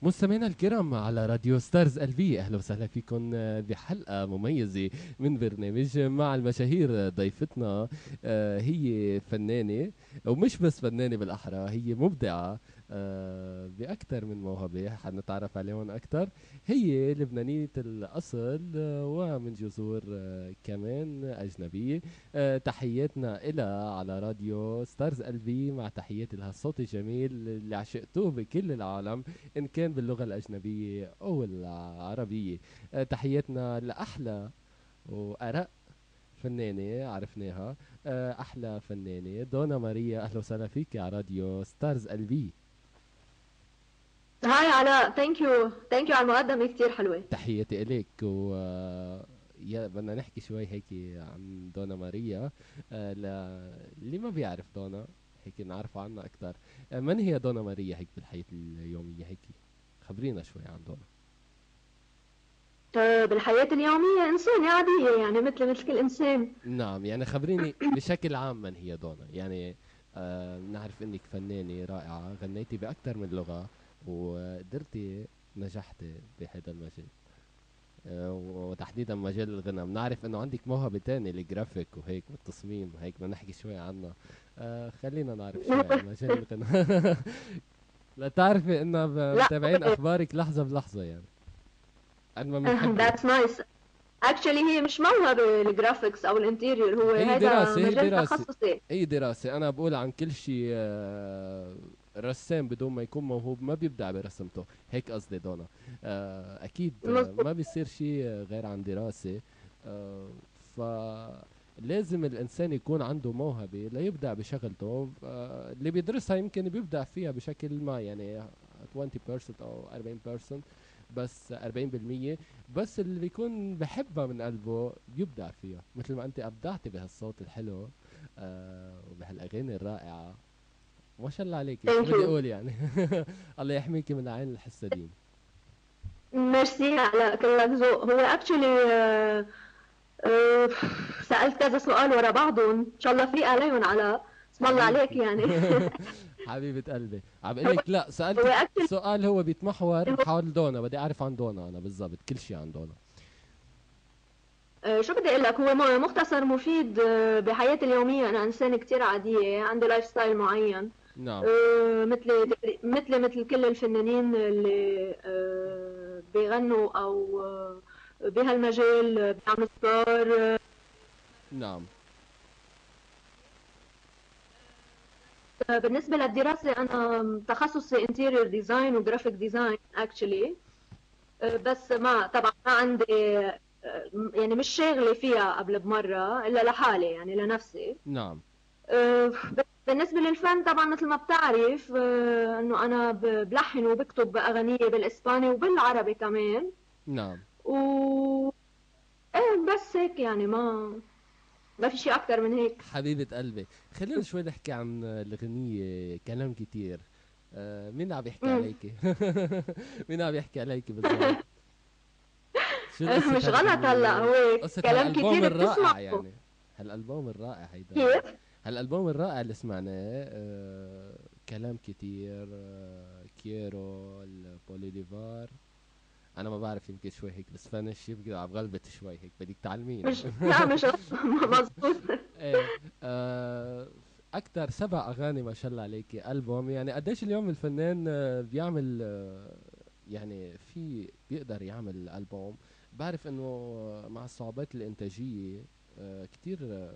مستمعينا الكرام على راديو ستارز قلبي، اهلا وسهلا فيكم بحلقه مميزه من برنامج مع المشاهير. ضيفتنا هي فنانه، ومش بس فنانه بالاحرى، هي مبدعه باكثر من موهبه حنتعرف عليهم اكثر. هي لبنانيه الاصل ومن جذور كمان اجنبيه. تحياتنا إلها على راديو ستارز قلبي، مع تحياتي لها الصوت الجميل اللي عشقتوه بكل العالم إن كان باللغة الأجنبية أو العربية. تحياتنا لأحلى وأرق فنانة عرفناها، أحلى فنانة دونا ماريا. أهلا وسهلا فيك على راديو ستارز قلبي. هاي علاء، ثانك يو على المقدمة كتير حلوة. تحياتي إليك. و يا بدنا نحكي شوي هيك عن دونا ماريا. اللي ما بيعرف دونا هيك نعرفه عنها أكثر. من هي دونا ماريا هيك بالحياة اليومية؟ هيك خبرينا شوي عن دونا. بالحياة اليومية إنسانة عادية، يعني مثل كل إنسان. نعم، يعني خبريني بشكل عام من هي دونا. يعني نعرف انك فنانة رائعة، غنيتي بأكثر من لغة وقدرتي نجحتي بهذا المجال، وتحديدا مجال الغنى. بنعرف انه عندك موهبة تانية، الجرافيك وهيك والتصميم، هيك بدنا نحكي شوي عنها. خلينا نعرف شوي عن مجال الغنى. لا تعرفي ان لا، متابعين اخبارك لحظة بلحظة يعني، قد ما بنحبك. that's nice. actually هي مش موهبة الجرافيكس أو الانتيريور، هو هي هذا دراسة، هي مجال دراسة، تخصصي. هي دراسة. أنا بقول عن كل شيء رسام بدون ما يكون موهوب ما بيبدع برسمته، هيك قصدي دونا. أكيد مظبوط. ما بيصير شيء غير عن دراسة. آه فلازم الإنسان يكون عنده موهبة ليبدع بشغلته. اللي بيدرسها يمكن بيبدع فيها بشكل ما، يعني 20% أو 40%، بس 40%. بس اللي بيكون بحبها من قلبه بيبدع فيها، مثل ما انت ابدعتي بهالصوت الحلو وبهالاغاني الرائعه. ما شاء الله عليك، شو ثانك بدي يو. اقول يعني. الله يحميكي من عين الحسادين. ميرسي علاء، كلك ذوق. هو actually سألت كذا سؤال ورا بعضهم، إن شاء الله فيق عليهم علاء. اسم الله عليك حبيبتي. يعني. حبيبة قلبي، عم بقول هو لك لا، هو سألتك actually سؤال هو بيتمحور حول دونا. بدي اعرف عن دونا انا بالضبط كل شيء عن دونا. شو بدي اقول لك، هو مختصر مفيد. بحياتي اليومية أنا إنسانة كتير عادية، عندي لايف ستايل معين. نعم. مثل كل الفنانين اللي بيغنوا أو بهالمجال بيعملوا صور. نعم. بالنسبة للدراسة أنا تخصصي interior design و graphic design actually. بس ما طبعا ما عندي يعني مش شاغلة فيها قبل بمرة إلا لحالي، يعني لنفسي. نعم. آه، بالنسبة للفن طبعا مثل ما بتعرف انه انا بلحن وبكتب اغنية بالاسباني وبالعربي كمان. نعم. و بس هيك يعني، ما في شيء اكتر من هيك. حبيبة قلبي، خلينا شوي نحكي عن الأغنية كلام كتير. مين عم يحكي مم. عليكي؟ مين عم يحكي عليكي بالضبط؟ شو قصة مش غلط، هلا هالأغنية؟ هو قصة كلام هالألبوم كتير الرائع بتسمعه. يعني، هالألبوم الرائع هيدا، كيف؟ هالألبوم الرائع اللي سمعناه. كلام كتير، كيرو البوليديفار. أنا ما بعرف، يمكن شوي هيك بالسبانيش، يمكن عم غلبت شوي هيك، بدك تعلميني. لا مش غلط. مظبوط. ايه. اكتر 7 اغاني ما شاء الله عليكي، البوم. يعني قديش اليوم الفنان بيعمل يعني بيقدر يعمل البوم؟ بعرف انه مع الصعوبات الانتاجية كتير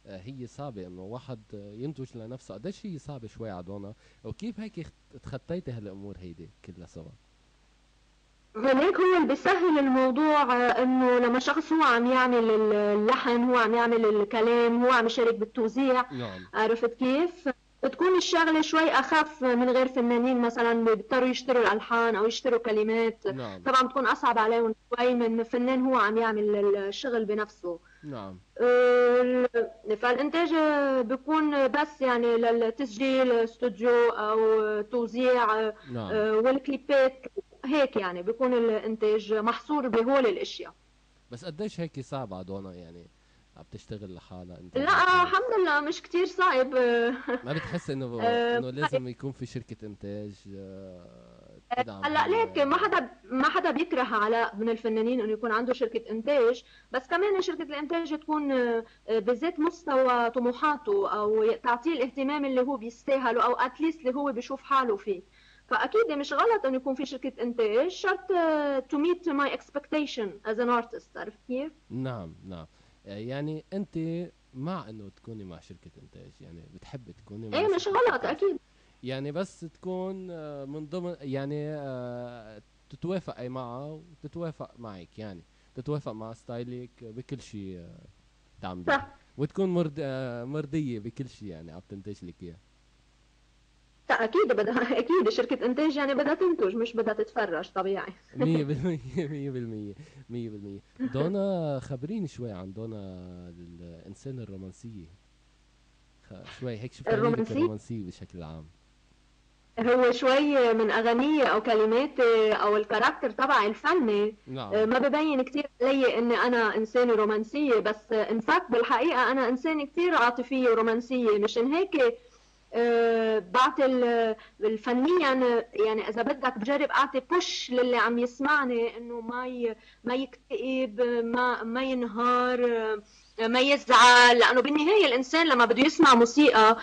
هي صعبة انه واحد ينتج لنفسه. قديش هي صعبة شوي عدونا، وكيف هيك تخطيتي هالامور هيدي كلها سوا؟ هناك هو اللي بيسهل الموضوع انه لما شخص هو عم يعمل اللحن، هو عم يعمل الكلام، هو عم يشارك بالتوزيع. نعم. عرفت كيف؟ بتكون الشغلة شوي أخف من غير فنانين مثلا بيضطروا يشتروا الألحان أو يشتروا كلمات. نعم. طبعا بتكون أصعب عليهم شوي من فنان هو عم يعمل الشغل بنفسه. نعم. فالإنتاج بيكون بس يعني للتسجيل استوديو أو توزيع، نعم. والكليبات هيك، يعني بيكون الإنتاج محصور بهول الأشياء. بس قديش هيك صعب عدونا يعني عم تشتغل لحالها انت لا وهيك؟ الحمد لله مش كتير صعب. ما بتحس انه آه، لازم يكون في شركة انتاج تدعم هلا ليك ما حدا بيكره علاء من الفنانين انه يكون عنده شركه انتاج، بس كمان شركه الانتاج تكون بذات مستوى طموحاته او تعطيه الاهتمام اللي هو بيستاهله او اتليست اللي هو بيشوف حاله فيه. فاكيد مش غلط انه يكون في شركه انتاج، شرط to meet my expectation as an artist. عرفت كيف؟ نعم. نعم. يعني انت مع انه تكوني مع شركة انتاج، يعني بتحبي تكوني مع ايه مش شركة غلط انتاج، اكيد. يعني بس تكون من ضمن يعني تتوافقي معها وتتوافق معك، يعني تتوافق مع ستايلك بكل شيء تعمليه، صح. وتكون مرضية بكل شيء يعني عم تنتج لك اياه. لا اكيد بدها اكيد شركه انتاج يعني بدها تنتج مش بدها تتفرج، طبيعي. 100%. 100%. 100%. دونا خبريني شوي عن دونا الإنسان الرومانسية، شوي هيك شو بتعني لك الرومانسية الرومانسية بشكل عام؟ هو شوي من أغانيه أو كلمات أو الكاركتر تبع الفني. نعم. ما ببين كتير علي إني أنا إنسانة رومانسية، بس إنفاكت بالحقيقة أنا إنسانة كتير عاطفية ورومانسية. مشان هيك بعطي فنيا، يعني إذا بدك بجرب أعطي بوش للي عم يسمعني إنه ما يكتئب، ما ينهار، ما يزعل، لأنه بالنهاية الإنسان لما بده يسمع موسيقى،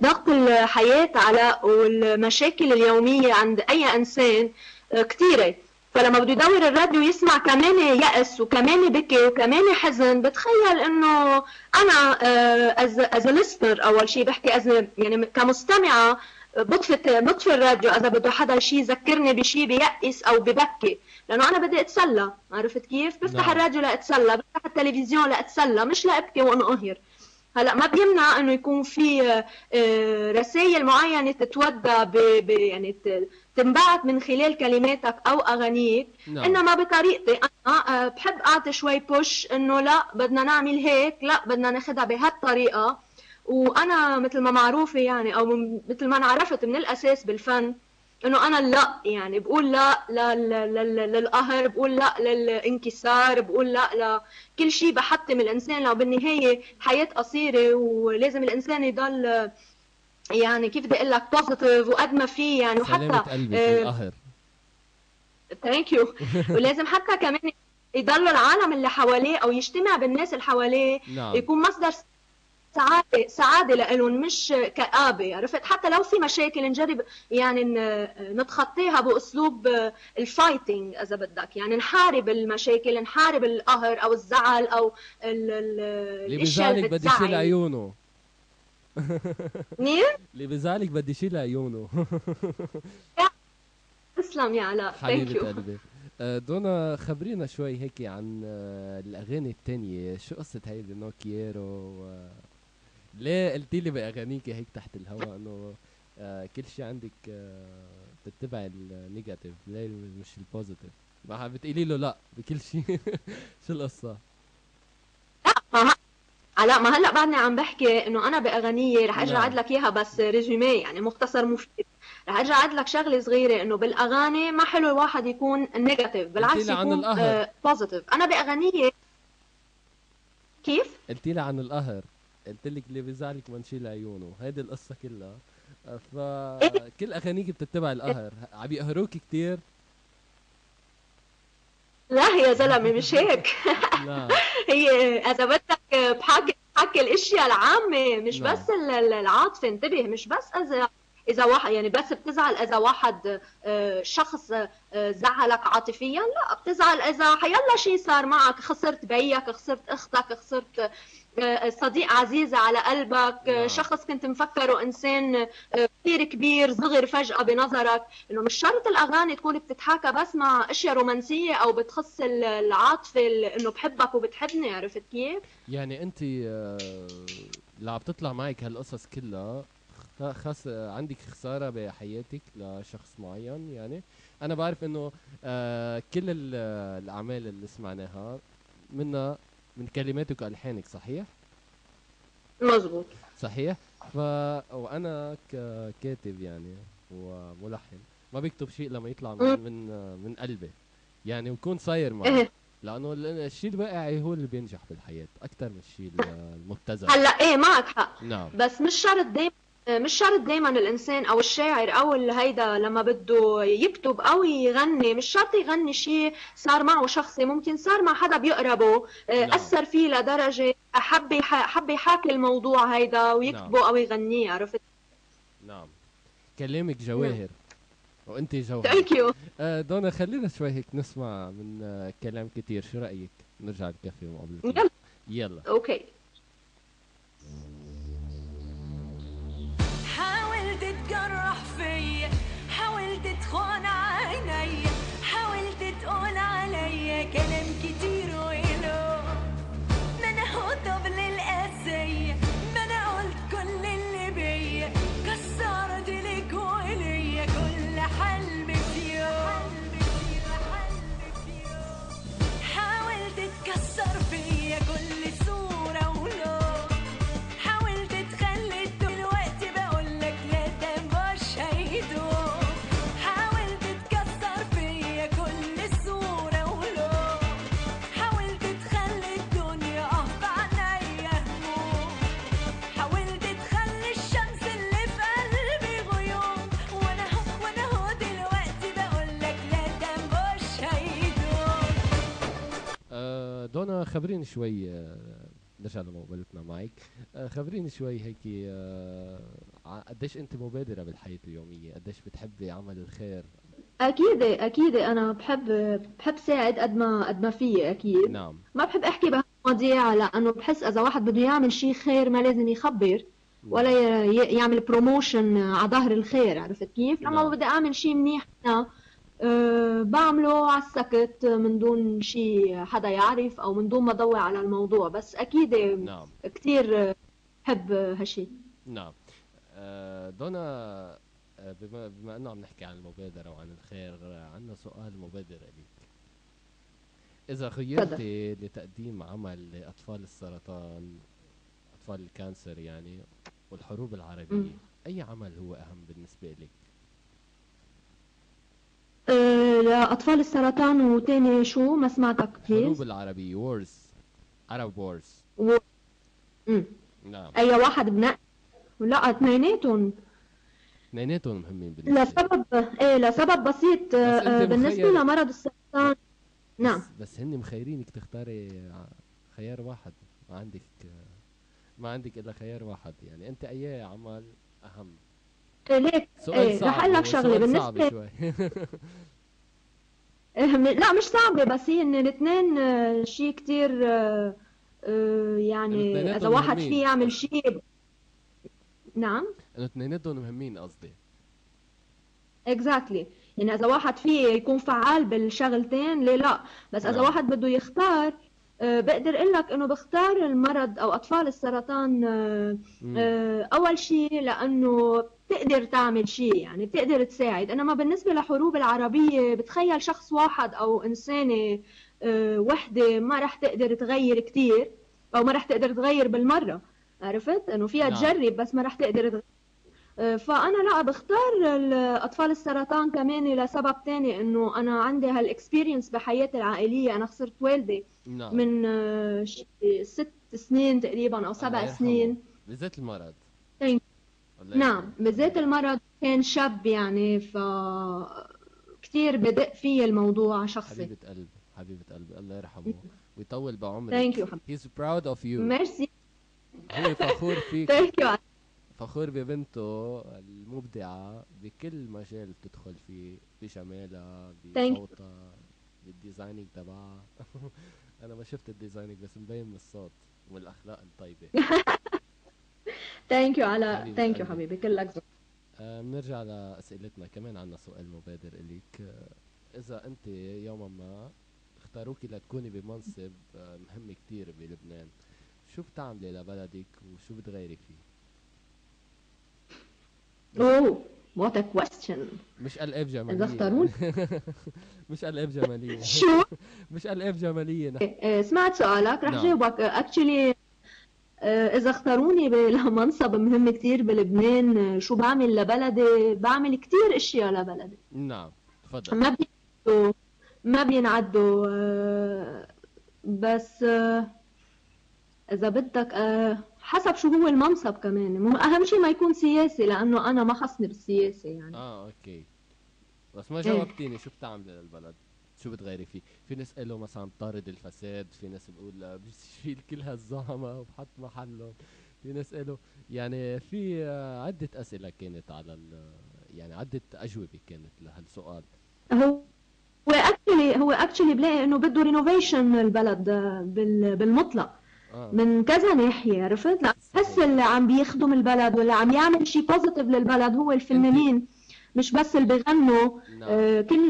ضغط الحياة على والمشاكل اليومية عند أي إنسان كتيرة. فلما بده يدور الراديو يسمع كمان يأس وكمان بكي وكمان حزن، بتخيل انه انا از listener اول شيء بحكي يعني كمستمعة، بطفي الراديو اذا بده حدا شيء يذكرني بشيء بيأس او ببكي، لانه انا بدي اتسلى. عرفت كيف؟ بفتح نعم. الراديو لاتسلى، بفتح التلفزيون لاتسلى، مش لابكي وانقهر. هلا ما بيمنع انه يكون في رسائل معينه تتودى يعني تنبعت من خلال كلماتك او اغانيك. نعم. انما بطريقتي انا بحب اعطي شوي بوش انه لا بدنا نعمل هيك، لا بدنا ناخدها بهالطريقه. وانا مثل ما معروفه يعني او مثل ما انعرفت من الاساس بالفن، انه انا لا يعني بقول لا للقهر، بقول لا للانكسار، بقول لا لكل شيء بحطم الانسان. لو بالنهايه الحياه قصيره ولازم الانسان يضل يعني كيف بدي اقول لك بوزيتيف وقد ما في يعني. سلامة وحتى قلبك للقهر. ثانك يو. ولازم حتى كمان يضل العالم اللي حواليه او يجتمع بالناس اللي حواليه نعم. يكون مصدر سعاده لهم مش كآبه. عرفت؟ حتى لو في مشاكل نجرب يعني نتخطيها باسلوب الفايتنج اذا بدك، يعني نحارب المشاكل، نحارب القهر او الزعل او اللي الاشياء بزعلك اللي بدي شيل بتزعل. عيونه. منيح. اللي بزعلك بدي شيل عيونه. تسلم يا علاء، ثانك حبيبة يو. قلبي. دونا خبرينا شوي هيك عن الأغاني التانية، شو قصة هيدي نوكييرو ليه قلتي لي بأغانيك هيك تحت الهواء إنه كل شيء عندك بتتبع النيجاتيف، ليه مش البوزيتيف؟ ما بتقولي له لا بكل شيء؟ شو القصة؟ علاء ما هلا بعدني عم بحكي انه انا باغنيه رح اجي اعد نعم. لك اياها بس ريزومي يعني مختصر مفيد. رح اجي اعد لك شغله صغيره، انه بالاغاني ما حلو الواحد يكون نيجاتيف، قلتي بالعكس لي عن يكون القهر. بوزيتيف. انا باغنيه كيف؟ قلتي لي عن القهر، قلت لك اللي بيزعلك ما نشيل عيونه، هيدي القصة كلها. إيه؟ فكل أغانيك بتتبع القهر، عم يقهروك كتير؟ لا يا زلمه مش هيك. نعم. هي اذا بدك بحكي الاشياء العامه مش نعم. بس العاطفه. انتبه، مش بس اذا واحد يعني بس بتزعل اذا واحد شخص زعلك عاطفيا، لا بتزعل اذا حيلا شيء صار معك، خسرت بيك، خسرت اختك، خسرت صديق عزيز على قلبك، نعم. شخص كنت مفكره انسان كثير كبير صغر فجأة بنظرك. انه مش شرط الاغاني تكون بتتحاكى بس مع اشياء رومانسية او بتخص العاطفة، انه بحبك وبتحبني. عرفت كيف؟ يعني انت اللي عم تطلع معك هالقصص كلها خاص عندك خسارة بحياتك لشخص معين يعني؟ أنا بعرف إنه كل الأعمال اللي سمعناها منها من كلماتك وألحانك، صحيح؟ مزبوط. صحيح. ف وأنا ككاتب يعني وملحن ما بكتب شيء لما يطلع مم. من قلبي يعني، ويكون صاير معي. ايه لأنه الشيء الواقعي هو اللي بينجح بالحياة أكثر من الشيء المبتذل. هلا ايه معك حق. نعم. بس مش شرط دايما الانسان او الشاعر او هيدا لما بده يكتب او يغني مش شرط يغني شيء صار معه شخصي، ممكن صار مع حدا بيقربه نعم. اثر فيه لدرجه حب يحاكي الموضوع هيدا نعم. ويكتبه او يغنيه، عرفت؟ نعم. كلامك نعم. جواهر وانت جوهرة. ثانك يو. دونا خلينا شوي هيك نسمع من كلام كتير، شو رأيك نرجع الكافيه ومقابلتنا؟ يلا. يلا. اوكي. حاولت تجرح فيا، حاولت تخون عيني، حاولت تقول عليا كلام كتير وإله، ما انا هو طبل القاسية، ما انا قلت كل اللي بيا، كسرت لك وليا كل حلم في يوم، حاولت تكسر فيا كل صورة ولون، حاولت تخلي دلوقتي بقولك لا ده مش هيدوم، حاولت تكسر فيا كل صورة ولون، حاولت تخلي الدنيا بعينيا هموم، حاولت تخلي الشمس اللي في قلبي غيوم، وانا هو دلوقتي بقولك لا ده مش هيدوم. دونا خبريني شوي، نرجع لمقابلتنا معك. خبريني شوي هيك، قديش انت مبادرة بالحياة اليومية، قديش بتحبي عمل الخير؟ اكيد انا بحب ساعد قد ما في اكيد. نعم. ما بحب احكي بهالمواضيع لانه بحس اذا واحد بده يعمل شيء خير ما لازم يخبر ولا نعم. يعمل بروموشن على ظهر الخير، عرفت كيف؟ لما نعم. بدي اعمل شيء منيح أنا بعمله على السكت من دون شيء حدا يعرف او من دون ما اضوي على الموضوع، بس اكيد نعم. كثير بحب هالشيء. نعم. دونا، بما انه عم نحكي عن المبادرة وعن الخير، عندنا سؤال مبادر لك. إذا تفضل. خيرتي لتقديم عمل لأطفال السرطان، أطفال الكانسر يعني، والحروب أمم. العربية، أي عمل هو أهم بالنسبة لك؟ لأطفال السرطان وتاني شو ما سمعتك الحروب بليز. العربية، وورز، عرب وورز. و... مم. نعم. أي واحد بنقي؟ لا اثنيناتهم. اثنيناتهم مهمين بالنسبة لي. لسبب لسبب بسيط بس أنت بالنسبة مخير. لمرض السرطان. نعم. بس هن مخيرينك تختاري خيار واحد، ما عندك ما عندك إلا خيار واحد يعني، أنت أي عمل أهم؟ ليك سؤال رح صعب، أقول لك هو شغلة سؤال صعب بالنسبة شوي. لا مش صعبة، بس هي إن الاثنين شيء كتير انه يعني إذا اثنيناتهم واحد فيه مهمين يعمل قصدي، شيء. نعم. انه اثنيناتهم مهمين قصدي. اكزاكتلي. يعني اذا واحد فيه يكون فعال بالشغلتين ليه لا، بس اذا نعم. واحد بده يختار بقدر اقول لك انه بختار المرض او اطفال السرطان امم. اول شيء لانه بتقدر تعمل شيء، يعني بتقدر تساعد. انما بالنسبه لحروب العربيه بتخيل شخص واحد او انسانه وحده ما رح تقدر تغير كثير او ما رح تقدر تغير بالمره، عرفت انه فيها نعم. تجرب بس ما رح تقدر تغير. فأنا لا بختار أطفال السرطان كمان لسبب تاني، إنه أنا عندي هالإكسبيرينس بحياتي العائلية. أنا خسرت والدي نعم. من شي 6 سنين تقريبا أو الله سبع يرحمه، سنين بالذات المرض. Thank- الله نعم، يرحمه. الله بالذات يرحمه. المرض كان شاب يعني، كتير بدق في الموضوع شخصي. حبيبة قلب، حبيبة قلب، الله يرحمه ويطول بعمرك. ثانك يو حبيبي. He's proud of you. ميرسي. هو فخور فيكي، ثانك يو. فخور ببنته المبدعة بكل مجال بتدخل فيه، بجمالها، ثانك بصوتها، بالديزايننج تبعها. انا ما شفت الديزايننج بس مبين من الصوت ومن الاخلاق الطيبة. حبيبة ثانك يو قلبي. حبيبي، كلك ذوق. بنرجع لأسئلتنا، كمان عنا سؤال مبادر إليك. إذا أنت يوما ما اختاروكي لتكوني بمنصب مهم كتير بلبنان، شو بتعملي لبلدك وشو بتغيري فيه؟ اوه what a question. مش ألعاب جمالية اذا اختاروني مش ألعاب جمالية شو مش ألعاب جمالية سمعت سؤالك رح نعم. جاوبك اكشلي. اذا اختاروني لمنصب مهم كتير بلبنان، شو بعمل لبلدي؟ بعمل كتير اشياء لبلدي نعم تفضل. ما بينعدوا بس اذا بدك حسب شو هو المنصب كمان. اهم شيء ما يكون سياسي، لانه انا ما خصني بالسياسه يعني. اوكي، بس ما جاوبتيني شو بتعملي للبلد؟ شو بتغيري فيه؟ في ناس قالوا مثلا طارد الفساد، في ناس بتقول بشيل كل هالزعماء وبحط محلهم، في ناس قالوا يعني في عدة أسئلة كانت على يعني عدة أجوبة كانت لهالسؤال. هو اكشلي بلاقي انه بده رينوفيشن البلد بالمطلق من كذا ناحيه، عرفت؟ لا بحس اللي عم بيخدم البلد واللي عم يعمل شيء بوزيتيف للبلد هو الفنانين، مش بس اللي بيغنوا.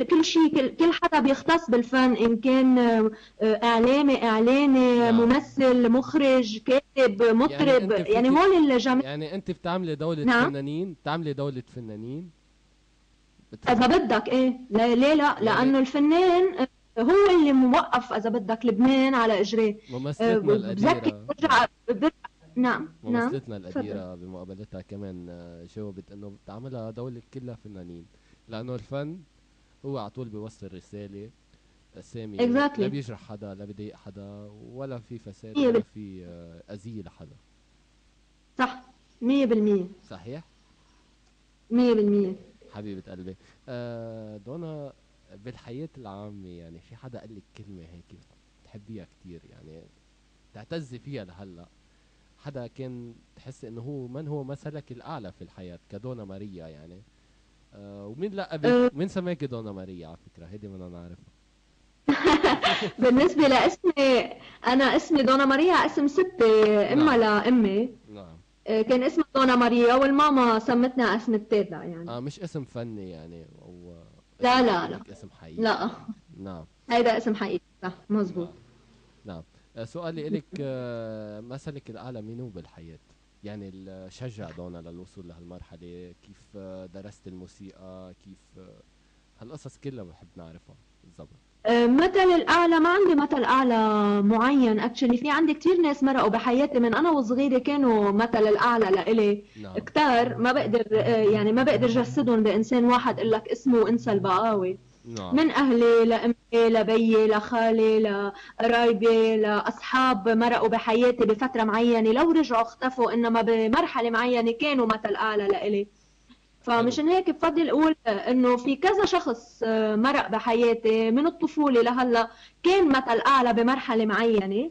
كل شيء، كل حدا بيختص بالفن، ان كان اعلامي ممثل مخرج كاتب مطرب، يعني هول الجميع. يعني انت بتعملي دولة فنانين، بتعملي دولة فنانين اذا بدك. ايه ليه لا؟ لانه الفنان هو اللي موقف اذا بدك لبنان على اجريه. ممثلتنا القديرة نعم ممثلتنا القديرة بمقابلتها كمان جاوبت انه بتعملها دولة كلها فنانين، لانه الفن هو على طول بيوصل رسالة سامي، لا بيجرح حدا، لا بيضايق حدا، ولا في فساد ولا في اذية لحدا. صح 100%. صحيح 100%. حبيبة قلبي. دونا بالحياة العامة يعني في حدا قال لك كلمة هيك بتحبيها كتير، يعني تعتزي فيها لهلا، حدا كان تحس انه هو من هو مثلك الاعلى في الحياة كدونا ماريا يعني؟ ومين لقبك؟ مين سماكي دونا ماريا على فكرة؟ هيدي بدنا نعرفها. بالنسبة لاسمي، انا اسمي دونا ماريا اسم ستي، اما لامي. نعم. كان اسمها دونا ماريا والماما سمتنا اسم التيتا يعني. مش اسم فني يعني او لا اسم حقيقي. لا نعم هيدا اسم حقيقي. صح مزبوط. نعم. سؤالي إلك مثلك الأعلى منو بالحياة؟ يعني شجع دونا للوصول لهالمرحلة، كيف درست الموسيقى، كيف هالقصص كلها بحب نعرفها بالضبط. مثل الأعلى ما عندي مثل أعلى معين اكشلي. في عندي كتير ناس مرقوا بحياتي من أنا وصغيرة كانوا مثل الأعلى لإلي. نعم. كتار ما بقدر يعني ما بقدر جسدهم بإنسان واحد أقول لك اسمه وانسى البقاوي. نعم. من أهلي لأمي لبيي لخالي لقرايبي لأصحاب مرقوا بحياتي بفترة معينة، لو رجعوا اختفوا إنما بمرحلة معينة كانوا مثل أعلى لإلي. فمشان هيك بفضل اقول انه في كذا شخص مرق بحياتي من الطفوله لهلا كان مثل اعلى بمرحله معينه،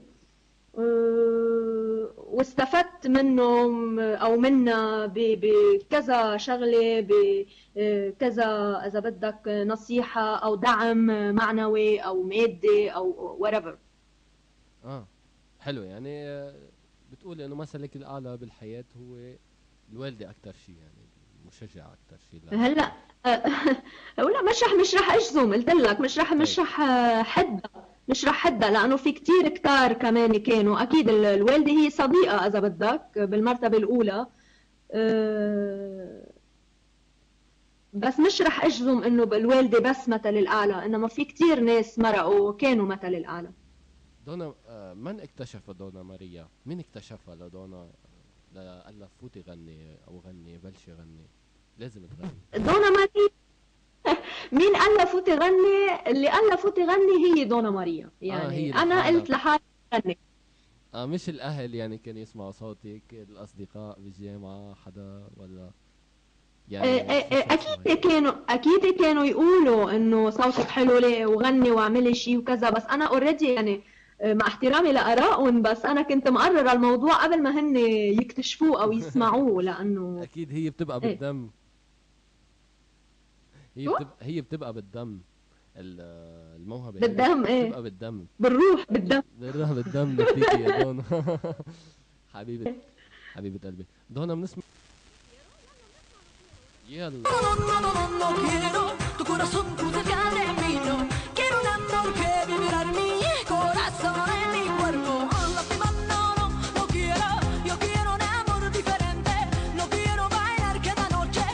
واستفدت منهم او منا بكذا شغله، بكذا اذا بدك نصيحه او دعم معنوي او مادي او whatever. حلو. يعني بتقولي انه مثلك الاعلى بالحياه هو الوالده اكثر شيء، يعني مشجع اكثر شيء. هلا لا مش رح اجزم، قلت لك مش رح حدها لانه في كتير كتار كمان كانوا. اكيد الوالده هي صديقه اذا بدك بالمرتبه الاولى، بس مش رح اجزم انه الوالده بس مثل الاعلى، انما في كتير ناس مرقوا وكانوا مثل الاعلى. دونا من اكتشف دونا ماريا؟ مين اكتشفها لدونا قال لها فوتي غني او غني بلشي غني لازم تغني؟ دونا ماريا مين قال لها فوتي غني؟ اللي قال لها فوتي غني هي دونا ماريا يعني. انا قلت لحالي غني. مش الاهل يعني كانوا يسمعوا صوتك، الاصدقاء بالجامعه حدا ولا يعني؟ اكيد كانوا يقولوا انه صوتك حلو ليه وغني واعملي شيء وكذا، بس انا اوريدي يعني مع احترامي لارائهم، بس انا كنت مقرره الموضوع قبل ما هن يكتشفوه او يسمعوه، لانه اكيد هي بتبقى بالدم. هي بتبقى بالدم، الموهبه بالدم. بتبقى بالدم، بالروح بالدم نفسيتي يا دونا. حبيبه قلبي دونا بنسمع. يلا No quiero tu corazón tú cerca de mí, no quiero un amor que vivirá en mi corazón, en mi cuerpo. Lástima, no quiero, yo quiero un amor diferente, no quiero bailar cada noche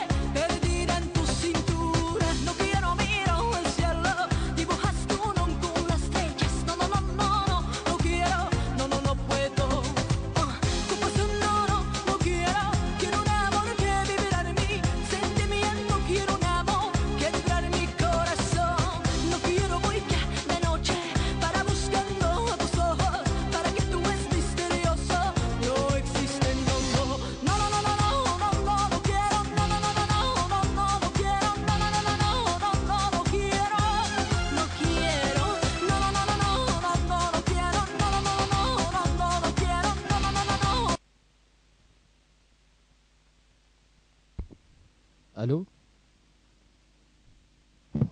الو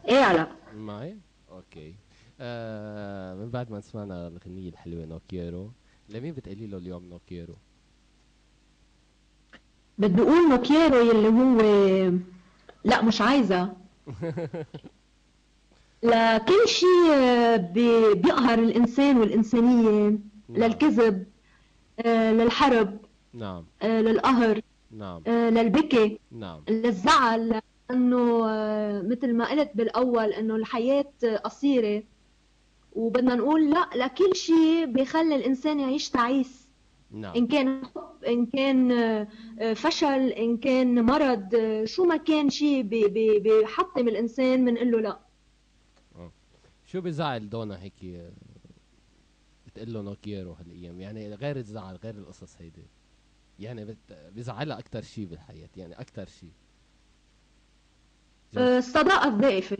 ايه علاء. معي؟ اوكي. من بعد ما سمعنا الغنية الحلوة نوكيرو، لمين بتقولي له اليوم نوكيرو؟ بدي اقول نوكيرو يلي هو، لا مش عايزة، لكل شيء بيقهر الإنسان والإنسانية، نعم للكذب، للحرب، نعم للقهر، نعم للبكي، نعم للزعل، لأنه مثل ما قلت بالأول إنه الحياة قصيرة، وبدنا نقول لا لكل شيء بيخلي الإنسان يعيش تعيس، نعم. إن كان حب، إن كان فشل، إن كان مرض، شو ما كان شيء بيحطم الإنسان بنقول له لا. شو بزعل دونا هيك بتقول له نوكيرو هالايام؟ يعني غير الزعل، غير القصص هيدي، يعني بزعلها اكثر شيء بالحياه، يعني اكثر شيء جوز. الصداقة الضعيفة.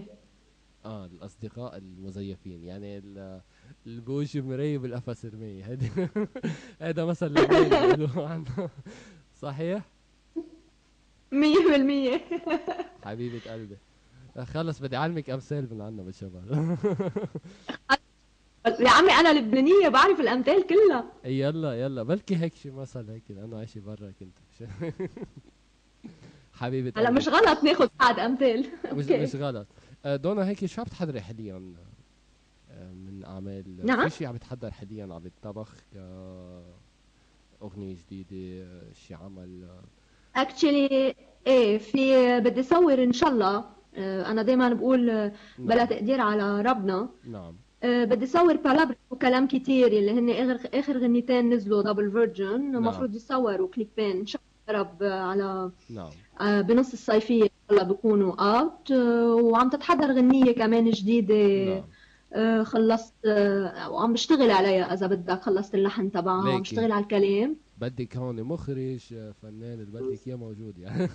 الاصدقاء المزيفين، يعني اللي بوجه مرايه بالقفص رمية، هيدي هيدا مثل لبناني بيقولوا عنه. صحيح 100%. حبيبة قلبي. خلص بدي اعلمك امثال من عنا بالشباب. يا عمي أنا لبنانية بعرف الأمثال كلها. يلا يلا، بلكي هيك شي مثل هيك لانه عايشه برا كنت. حبيبة هلا قلبي. مش غلط ناخذ بعد أمثال. مش أوكي. غلط. دونا هيك شو عم بتحضري حاليا من اعمال؟ نعم. في شيء عم بتحضر حاليا على الطبخ، اغنية جديدة، شي عمل؟ اكشلي ايه، في بدي اصور ان شاء الله. انا دايما بقول بلا نعم تقدير على ربنا. نعم بدي اصور بالابرا وكلام كتير اللي هن اخر غنيتين نزلوا دبل فيرجن، نعم المفروض يصوروا كليبين ان شاء الله يا رب على نعم بنص الصيفيه ان شاء الله بيكونوا اوت. وعم تتحضر غنيه كمان جديده. نعم. خلصت وعم بشتغل عليها، اذا بدك خلصت اللحن تبعها وعم ليكي بشتغل على الكلام. بدك هون مخرج، فنان اللي بدك اياه موجود يعني.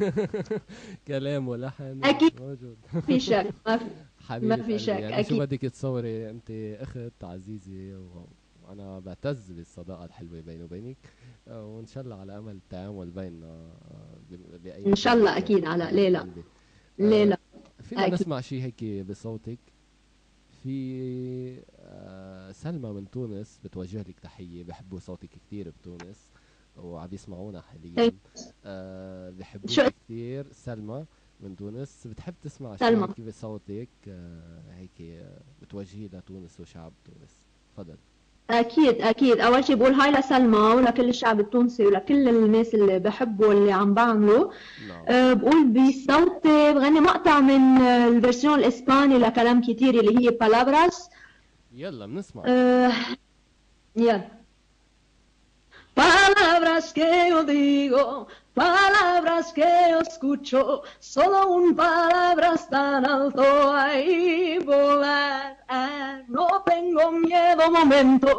كلام ولحن اكيد موجود. في شك، ما حبيبة في قلبي، شك يعني شو اكيد. بدك تصوري؟ انت اخت عزيزة وانا بعتز بالصداقة الحلوة بيني وبينك، وان شاء الله على امل التعامل بيننا باي ان شاء مجال الله كان. اكيد علاء، ليه حبيبة لا. قلبي. ليه لا. فينا اكيد. نسمع شي هيك بصوتك؟ في سلمى من تونس بتوجه لك تحية، بحبوا صوتك كثير بتونس وعم يسمعونا حاليا. بحبوك شو اسم كثير. سلمى من تونس بتحب تسمع شي سلمى؟ هيك بصوتك، هيك بتوجهي لتونس وشعب تونس. تفضل. اكيد اكيد، اول شيء بقول هاي لسلمى ولكل الشعب التونسي ولكل الناس اللي بحبوا اللي عم بعمله. نعم بقول بصوتي بغني مقطع من الفيرسيون الاسباني لكلام كتير اللي هي بالابراس. يلا بنسمع. يلا. Palabras que yo digo, palabras que yo escucho, solo un palabras tan alto ahí volar. No tengo miedo momento,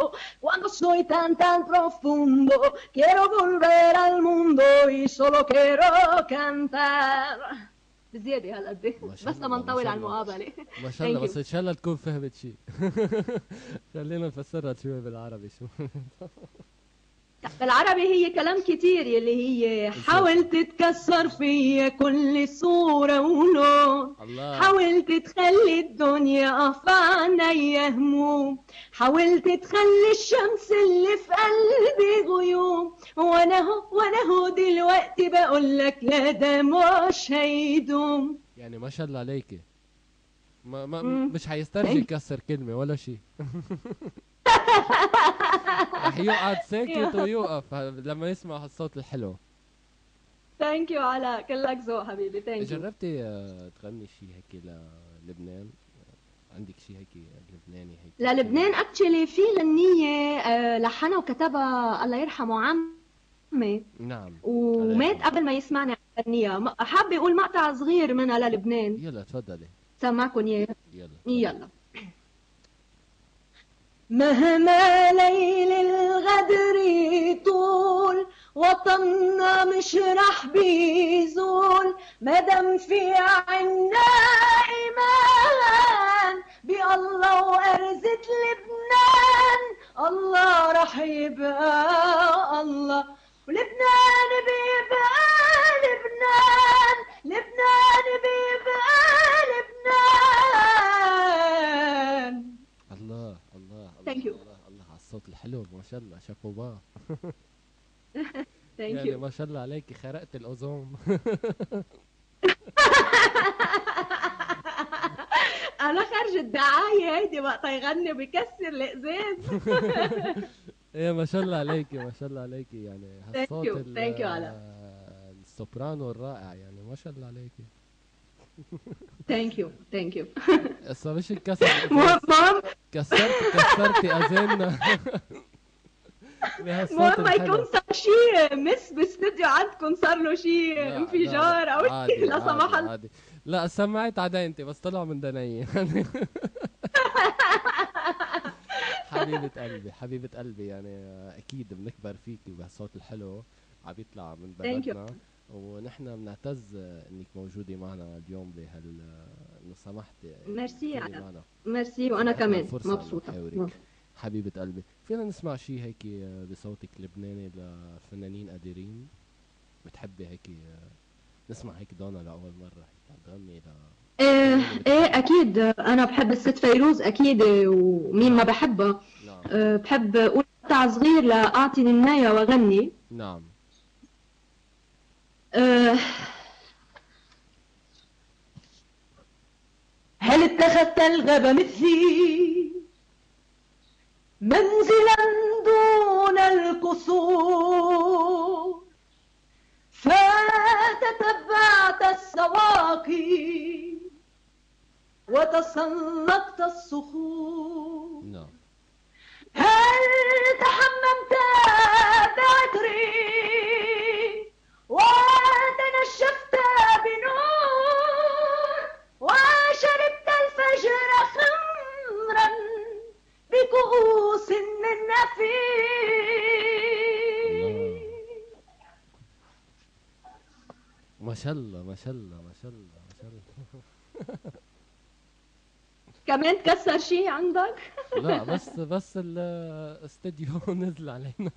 cuando soy tan profundo, quiero volver al mundo y solo quiero cantar. بزيادة هالقد ما شاء بس الله لما ما نطول شاء على الله المقابلة. ما شاء الله، ثانك يو. بس ان شاء الله تكون فهمت شيء. خلينا نفسرها شوي بالعربي شو. بالعربي هي كلام كتير يلي هي نشوف. حاولت تكسر فيا كل صورة ولون، الله. حاولت تخلي الدنيا في عينيا هموم، حاولت تخلي الشمس اللي في قلبي غيوم، وانا هو دلوقتي بقول لك لا ده مش هيدوم. يعني ما شاء الله عليكي، ما مم. مش حيسترجي يكسر كلمة ولا شيء. رح يقعد ساكت ويوقف لما يسمع هالصوت الحلو. ثانك يو علاء، كلك ذوق حبيبي. ثانك يو. جربتي تغني شيء هيك للبنان؟ عندك شيء هيك لبناني هيك؟ للبنان اكشلي في غنية لحنها وكتبها الله يرحمه عمي، نعم. ومات عليكم. قبل ما يسمعني عم غنيها. حابة اقول مقطع صغير منها للبنان، يلا تفضلي. سمعكم اياه. يلا يلا. مهما ليل الغدر يطول، وطننا مش رح بيزول، مادام في عنا إيمان بالله وأرزة لبنان، الله رح يبقى الله، ولبنان بيبقى لبنان، لبنان ثانك يو الله الله على الصوت الحلو، ما شاء الله، شابوبا. ثانك يعني يو. ما شاء الله عليكي، خرقت الأوزون. انا خارج الدعايه هيدي وقت يغني بكسر الازاز. ايه ما شاء الله عليكي، ما شاء الله عليكي، يعني ثانك هالصوت يو ثانك يو علاء. السوبرانو الرائع، يعني ما شاء الله عليكي. ثانك يو ثانك يو. هسه مش انكسر مهم الإزاز، كسرتي أذاننا بهالصوت ما يكون الحلو. صار شيء مس باستوديو عندكم، صار له شيء لا انفجار او عادي شيء، لا سمح عادي الله. عادي. لا سمعت عداينتي بس طلعوا من دني. حبيبة قلبي، حبيبة قلبي، يعني أكيد بنكبر فيكي بهالصوت الحلو عم يطلع من ثانك يو. بلدنا، ونحن بنعتز إنك موجودة معنا اليوم إنه سمحتي ميرسي تكوني علاء. معنا. ميرسي وانا خلقتنا كمان الفرصة إنه مبسوطه. نحاورك. حبيبة قلبي، فينا نسمع شيء هيك بصوتك اللبناني لفنانين قديرين؟ بتحبي هيك نسمع هيك دونا لأول مرة هيك عم تغني ايه فنانة ايه بتحبها؟ اكيد انا بحب الست فيروز اكيد، ومين ما نعم بحبها. نعم بحب اقول قطع صغير لاعطيني النايه واغني. نعم. أه، هل اتخذت الغابة مثلي منزلا دون القصور، فتتبعت السواقي وتسلقت الصخور، نعم هل تحممت بعطري وتنشفت بنور وشربت الفجر خمرا بكؤوس من نفير. ما شاء الله ما شاء الله ما شاء الله ما شاء الله. كمان تكسر شي عندك؟ لا بس الاستديو نزل علينا.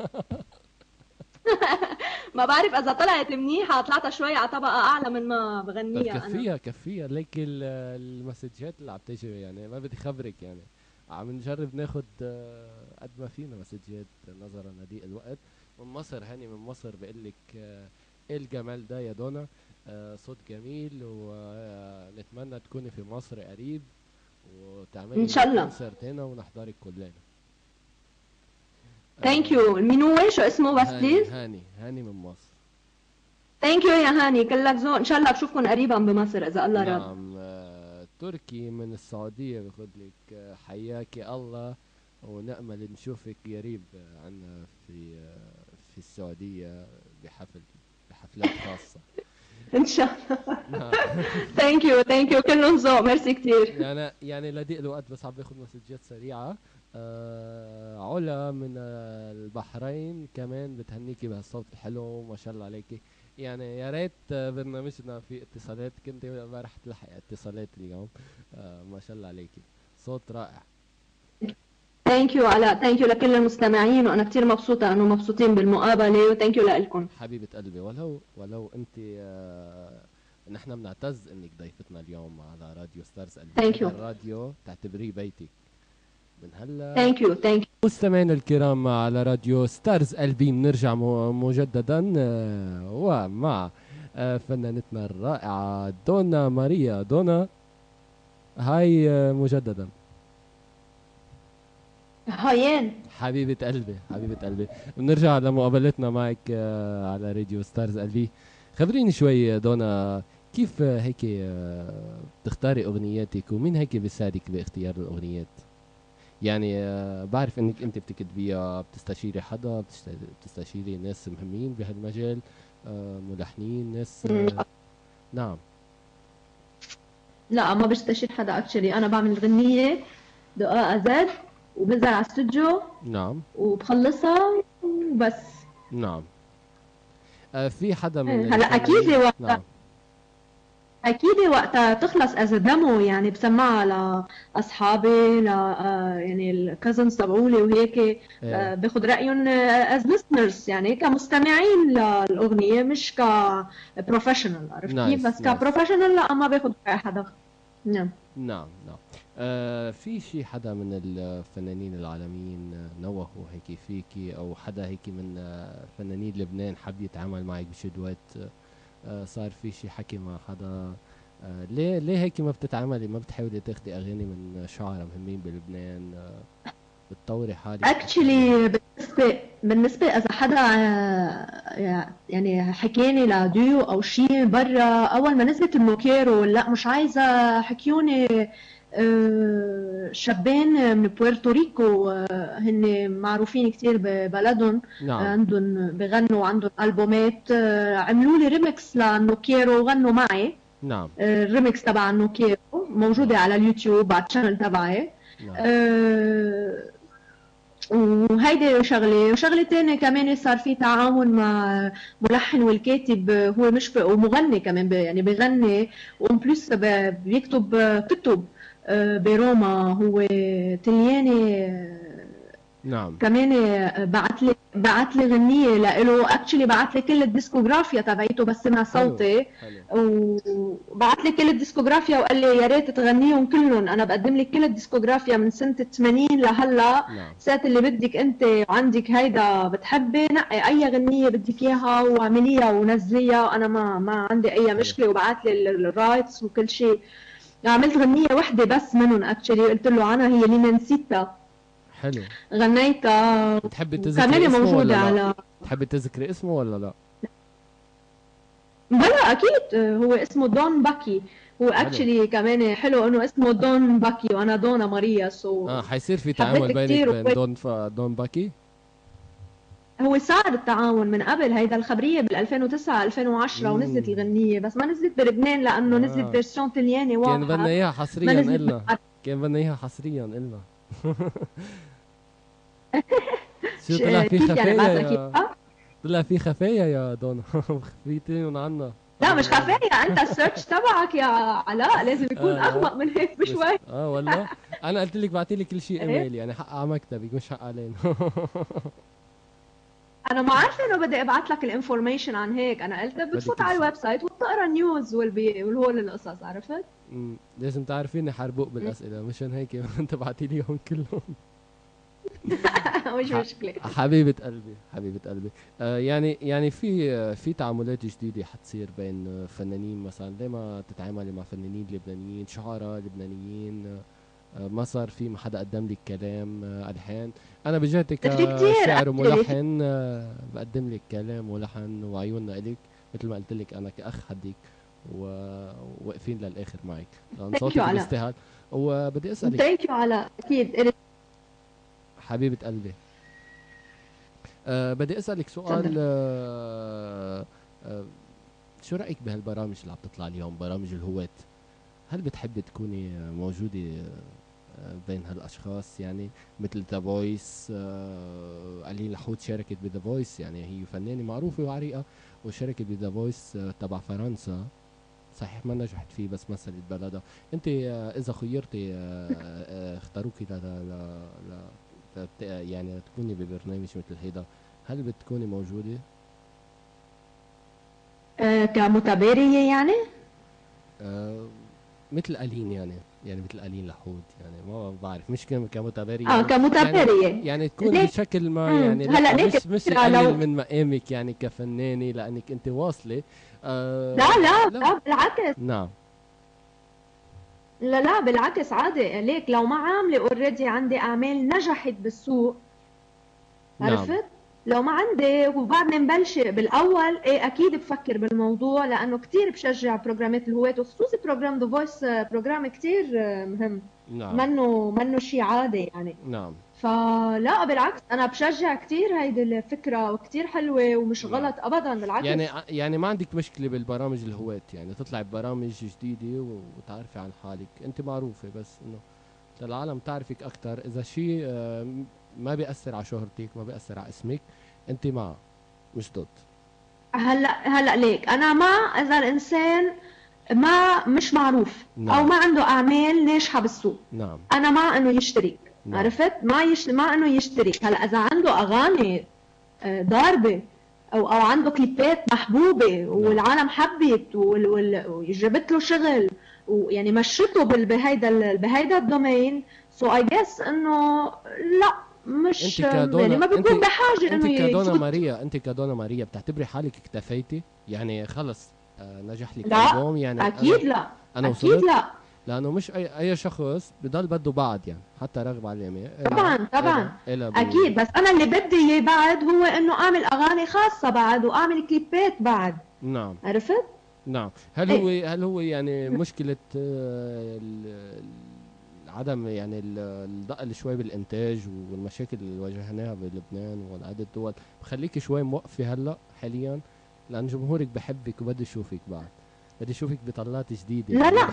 ما بعرف اذا طلعت منيحه، طلعتها شوي على طبقه اعلى من ما طيب بغنيها انا. كفيها ليك المسجات اللي عم تجي، يعني ما بدي خبرك، يعني عم نجرب ناخد قد ما فينا مسجات نظرا لضيق الوقت. من مصر، هاني من مصر بقول لك ايه الجمال ده يا دونا، صوت جميل، ونتمنى تكوني في مصر قريب وتعملي ان شاء الله. كونسرت هنا ونحضرك كلنا. ثانك يو. مين هو؟ شو اسمه بس بليز؟ هاني من مصر. ثانك يو يا هاني، كلك ذوق. ان شاء الله بشوفكم قريبا بمصر اذا الله راد. نعم. تركي من السعودية بيقول لك حياك الله، ونأمل نشوفك قريب عنا في السعودية بحفلات خاصة. ان شاء الله. نعم. ثانك يو كلهم ذوق، ميرسي كثير. يعني لضيق الوقت بس عم باخذ مسجات سريعة. علا من البحرين كمان بتهنيكي بهالصوت الحلو، ما شاء الله عليكي. يعني يا ريت برنامجنا في اتصالات، كنت ما رح تلحق اتصالات اليوم. ما شاء الله عليكي، صوت رائع. ثانك يو علاء، ثانك يو لكل المستمعين، وانا كثير مبسوطه انه مبسوطين بالمقابله، وثانك يو لكم. حبيبة قلبي، ولو انت نحن بنعتز انك ضيفتنا اليوم على راديو ستارز قلبي. ثانك يو. الراديو تعتبريه بيتك من هلا. ثانك يو. مستمعينا الكرام على راديو ستارز قلبي، بنرجع مجددا ومع فنانتنا الرائعة دونا ماريا. دونا هاي مجددا. هايين. حبيبة قلبي بنرجع لمقابلتنا معك على راديو ستارز قلبي. خبريني شوي دونا، كيف هيك بتختاري اغنياتك، ومين هيك بيساعدك باختيار الاغنيات؟ يعني بعرف انك انت بتكتبيها، بتستشيري حدا، بتستشيري ناس مهمين بهالمجال، ملحنين، ناس نعم. لا ما بستشير حدا اكشلي، انا بعمل غنية دقائق زاد وبنزل على الاستوديو نعم وبخلصها وبس. نعم. في حدا من هلا اكيد وقتها نعم. اكيد وقتها تخلص از ديمو، يعني بسمعها لاصحابي، يعني الكازنز تبعولي وهيك، باخذ رايهم از listeners، يعني كمستمعين للاغنيه مش كبروفيشنال، عرفت كيف؟ بس كبروفيشنال لا ما باخذ راي حدا. نعم. في شي حدا من الفنانين العالميين نوهوا هيك فيكي، او حدا هيك من فنانين لبنان حب يتعامل معك بشي دويت؟ صار في شي حكي مع حدا؟ ليه هيك ما بتتعاملي، ما بتحاولي تاخدي اغاني من شعراء مهمين بلبنان، بتطوري حالك أكتر؟ اكشلي بالنسبه اذا حدا يعني حكيني لديو او شيء برا، اول ما نزلت النوكيرو، لا مش عايزه حكيوني شابين من بويرتوريكو، هن معروفين كتير ببلدهم، نعم عندهم بغنوا، عندهم ألبومات، عملوا لي ريمكس لنوكيرو وغنوا معي. نعم الريمكس تبع النوكيرو موجودة نعم على اليوتيوب على الشانل تبعي. نعم وهيدي شغلة، وشغلة تانية كمان صار في تعاون مع ملحن والكاتب، هو مش ومغني كمان، يعني بغني وان بلس بيكتب كتب بروما، هو تلياني نعم. كمان. بعت لي غنية له، اكشلي بعت لي كل الديسكوغرافيا تبعيته بس سمع حلو صوتي، حلو. وبعت لي كل الديسكوغرافيا وقال لي يا ريت تغنيهم كلهم، انا بقدم لك كل الديسكوغرافيا من سنة 80 لهلا، نعم سات اللي بدك انت وعندك هيدا بتحبي نقي اي غنية بدك اياها واعمليها ونزليها، انا ما عندي اي حلو مشكلة، وبعت لي الرايتس وكل شيء. عملت غنية وحدة بس منهم اكشلي، قلت له عنها، هي لينانسيتا، حلو. غنيتها بتحبي تذكري وكمان اسمه موجودة ولا لا؟ على. بتحبي تذكري اسمه ولا لا؟ بلا اكيد، هو اسمه دون باكي، هو حلو. اكشلي كمان حلو انه اسمه دون باكي وانا دونا ماريا، سو حيصير في تعامل حبيت بينك كثير. وبين دون باكي؟ هو صار التعاون من قبل، هيدا الخبريه بال 2009 2010 ونزلت امم الغنيه، بس ما نزلت بلبنان لانه نزلت اه فيرسيون طلياني كان بدنا واحد، اياها ما حصريا نزلت إلنا، بالعربي. كان بدنا اياها حصريا إلنا. شو طلع في كيف يعني خفايا بعت لك يا، اياها؟ طلع في خفايا يا دون. خفيتين عنا لا على مش الوضع. خفايا، انت السيرش تبعك يا علاء لازم يكون لا اغمق من هيك مش بشوي. والله انا قلت لك بعتي لي كل شيء ايه، ايميل، يعني حق على مكتبك مش حق علينا. انا ما عارفه انه بدي ابعت لك الانفورميشن عن هيك، انا قلت بدي بتفوت كل على شيء. الويب سايت وبتقرا نيوز والهول القصص، عرفت؟ لازم تعرفيني حربوق بالاسئله، مشان هيك انت بعتي لي اياهم كلهم. مش ح- مشكله. حبيبة قلبي حبيبة قلبي. يعني في تعاملات جديدة حتصير بين فنانين، مثلا ليه ما تتعاملي مع فنانين لبنانيين، شعراء لبنانيين؟ ما صار في ما حدا قدم لك كلام ألحان؟ أنا بجهتي في كتير كشاعر اكشلي، في وملحن بقدم لك كلام ولحن وعيوننا إلك، مثل ما قلت لك أنا كأخ حديك، وواقفين للآخر معك لأن ثانك يو صوتك علاء، بيستاهل. وبدي أسألك ثانك يو علاء، اكيد حبيبة قلبي، بدي أسألك سؤال. تفضل. شو رأيك بهالبرامج اللي عم تطلع اليوم، برامج الهواة؟ هل بتحبي تكوني موجودة بين هالأشخاص، يعني مثل ذا فويس؟ ألين لحود شاركت بذا فويس، يعني هي فنانة معروفة وعريقة، وشاركت بذا فويس تبع فرنسا، صحيح ما نجحت فيه بس مثلت بلدها. انت اذا خيرتي اختاروكي يعني تكوني ببرنامج مثل هيدا، هل بتكوني موجودة؟ كمتابعية يعني؟ آه مثل ألين، يعني مثل ألين لحود، يعني ما بعرف، مش كمتابعية اه يعني كمتابعية. يعني تكوني ليك، بشكل ما، يعني هلا لا ليك مش الفكرة يقلل لو، من مقامك يعني كفنانة، لأنك أنت واصلة. لا لا لا. لا بالعكس، نعم لا لا بالعكس عادي، ليك لو ما عاملة اوريدي عندي اعمال نجحت بالسوق، نعم عرفت؟ لو ما عندي وبعدني مبلشة بالاول، ايه اكيد بفكر بالموضوع، لانه كتير بشجع بروجرامات الهواة، وخصوصي بروجرام ذا فويس، بروجرام كتير مهم، نعم منه شيء عادي يعني. نعم فلا بالعكس انا بشجع كتير هيدي الفكرة، وكتير حلوة ومش نعم. غلط ابدا، يعني بالعكس. يعني ما عندك مشكلة بالبرامج الهواة، يعني تطلع ببرامج جديدة وتعرفي عن حالك، انت معروفة، بس انه العالم تعرفك اكتر، اذا شيء ما بيأثر على شهرتك، ما بيأثر على اسمك، انت مع، مش ضد. هلا ليك انا ما، اذا الانسان ما مش معروف او نعم ما عنده اعمال ناجحه بالسوق، نعم انا مع انه يشترك، نعم عرفت؟ ما انه يشترك. هلا اذا عنده اغاني ضاربه، او عنده كليبات محبوبه والعالم حبت وجابت له شغل ويعني مشته بهيدا الدومين. سو اي جس انه لا مش يعني ما بيكون بحاجه انه انت كدونا ماريا بتعتبري حالك اكتفيتي؟ يعني خلص نجح لك لا البوم يعني اكيد لا انا اكيد وصلت؟ لا لانه مش اي شخص بضل بده بعد يعني حتى رغب على اليمين. طبعا اكيد، بس انا اللي بدي اياه بعد هو انه اعمل اغاني خاصه بعد واعمل كليبات بعد. نعم عرفت؟ نعم. هل هو يعني مشكله عدم يعني الضغط شوي بالانتاج والمشاكل اللي واجهناها بلبنان وعدة دول بخليك شوي موقفه هلا حاليا؟ لان جمهورك بحبك وبده يشوفك بعد، بدي اشوفك بطلات جديده. لا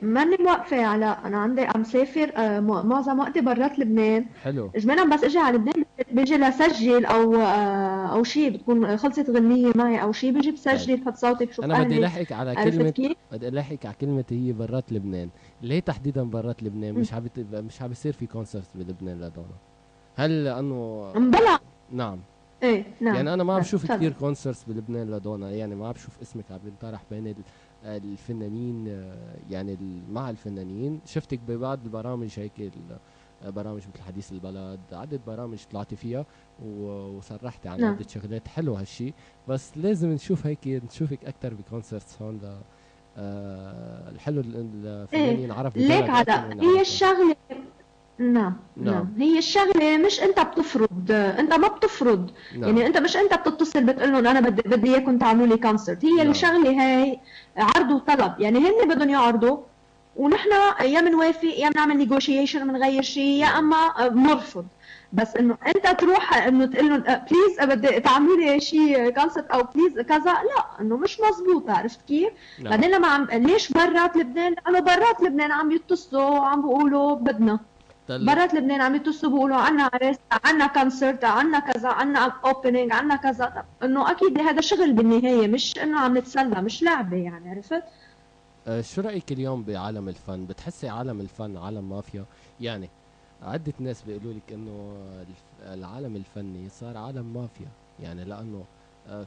ماني موقفه على انا عم مسافر معظم وقتي برات لبنان. حلو. اجمالا بس اجي على لبنان بيجي لسجل او شيء، بتكون خلصت غنيه معي او شيء بيجي بسجل بحط صوتي بشوف انا اهلي. بدي الاحقك على كلمه، بدي الاحقك على كلمه هي برات لبنان. ليه تحديدا برات لبنان؟ مش عم بيصير في كونسرت بلبنان لدونا؟ هل لانه بلا نعم ايه نعم يعني انا ما عم بشوف كثير كونسرتس بلبنان لدونا، يعني ما عم بشوف اسمك عم ينطرح بين الفنانين يعني مع الفنانين. شفتك ببعض البرامج هيك برامج مثل حديث البلد، عدة برامج طلعتي فيها وصرحتي عن عدة شغلات حلو هالشي، بس لازم نشوف هيك نشوفك اكثر بكونسرتس هون الحلو الفنان ينعرف ببلد. ليك على هي الشغله. نعم هي الشغله مش انت بتفرض، انت ما بتفرض. يعني انت مش انت بتتصل بتقول لهم انا بدي اياكم تعملوا لي كونسرت. هي الشغله هاي عرض وطلب، يعني هن بدهم يعرضوا ونحن يا بنوافق يا بنعمل نيغوشيشن بنغير شيء يا اما بنرفض. بس انه انت تروح انه تقول لهم بليز بدي تعملوا لي شيء كونسرت او بليز كذا، لا انه مش مزبوط. عرفت كيف؟ بعدين لما ليش برات لبنان؟ لانه برات لبنان عم يتصلوا وعم بيقولوا بدنا برات لبنان عم يتصلوا بيقولوا عنا عرس، عنا كونسرت، عنا كذا، عنا اوبننج، عنا كذا. انه اكيد هذا شغل بالنهايه، مش انه عم نتسلى، مش لعبه يعني. عرفت؟ شو رايك اليوم بعالم الفن؟ بتحسي عالم الفن عالم مافيا؟ يعني عدة ناس بيقولوا لك انه العالم الفني صار عالم مافيا، يعني لانه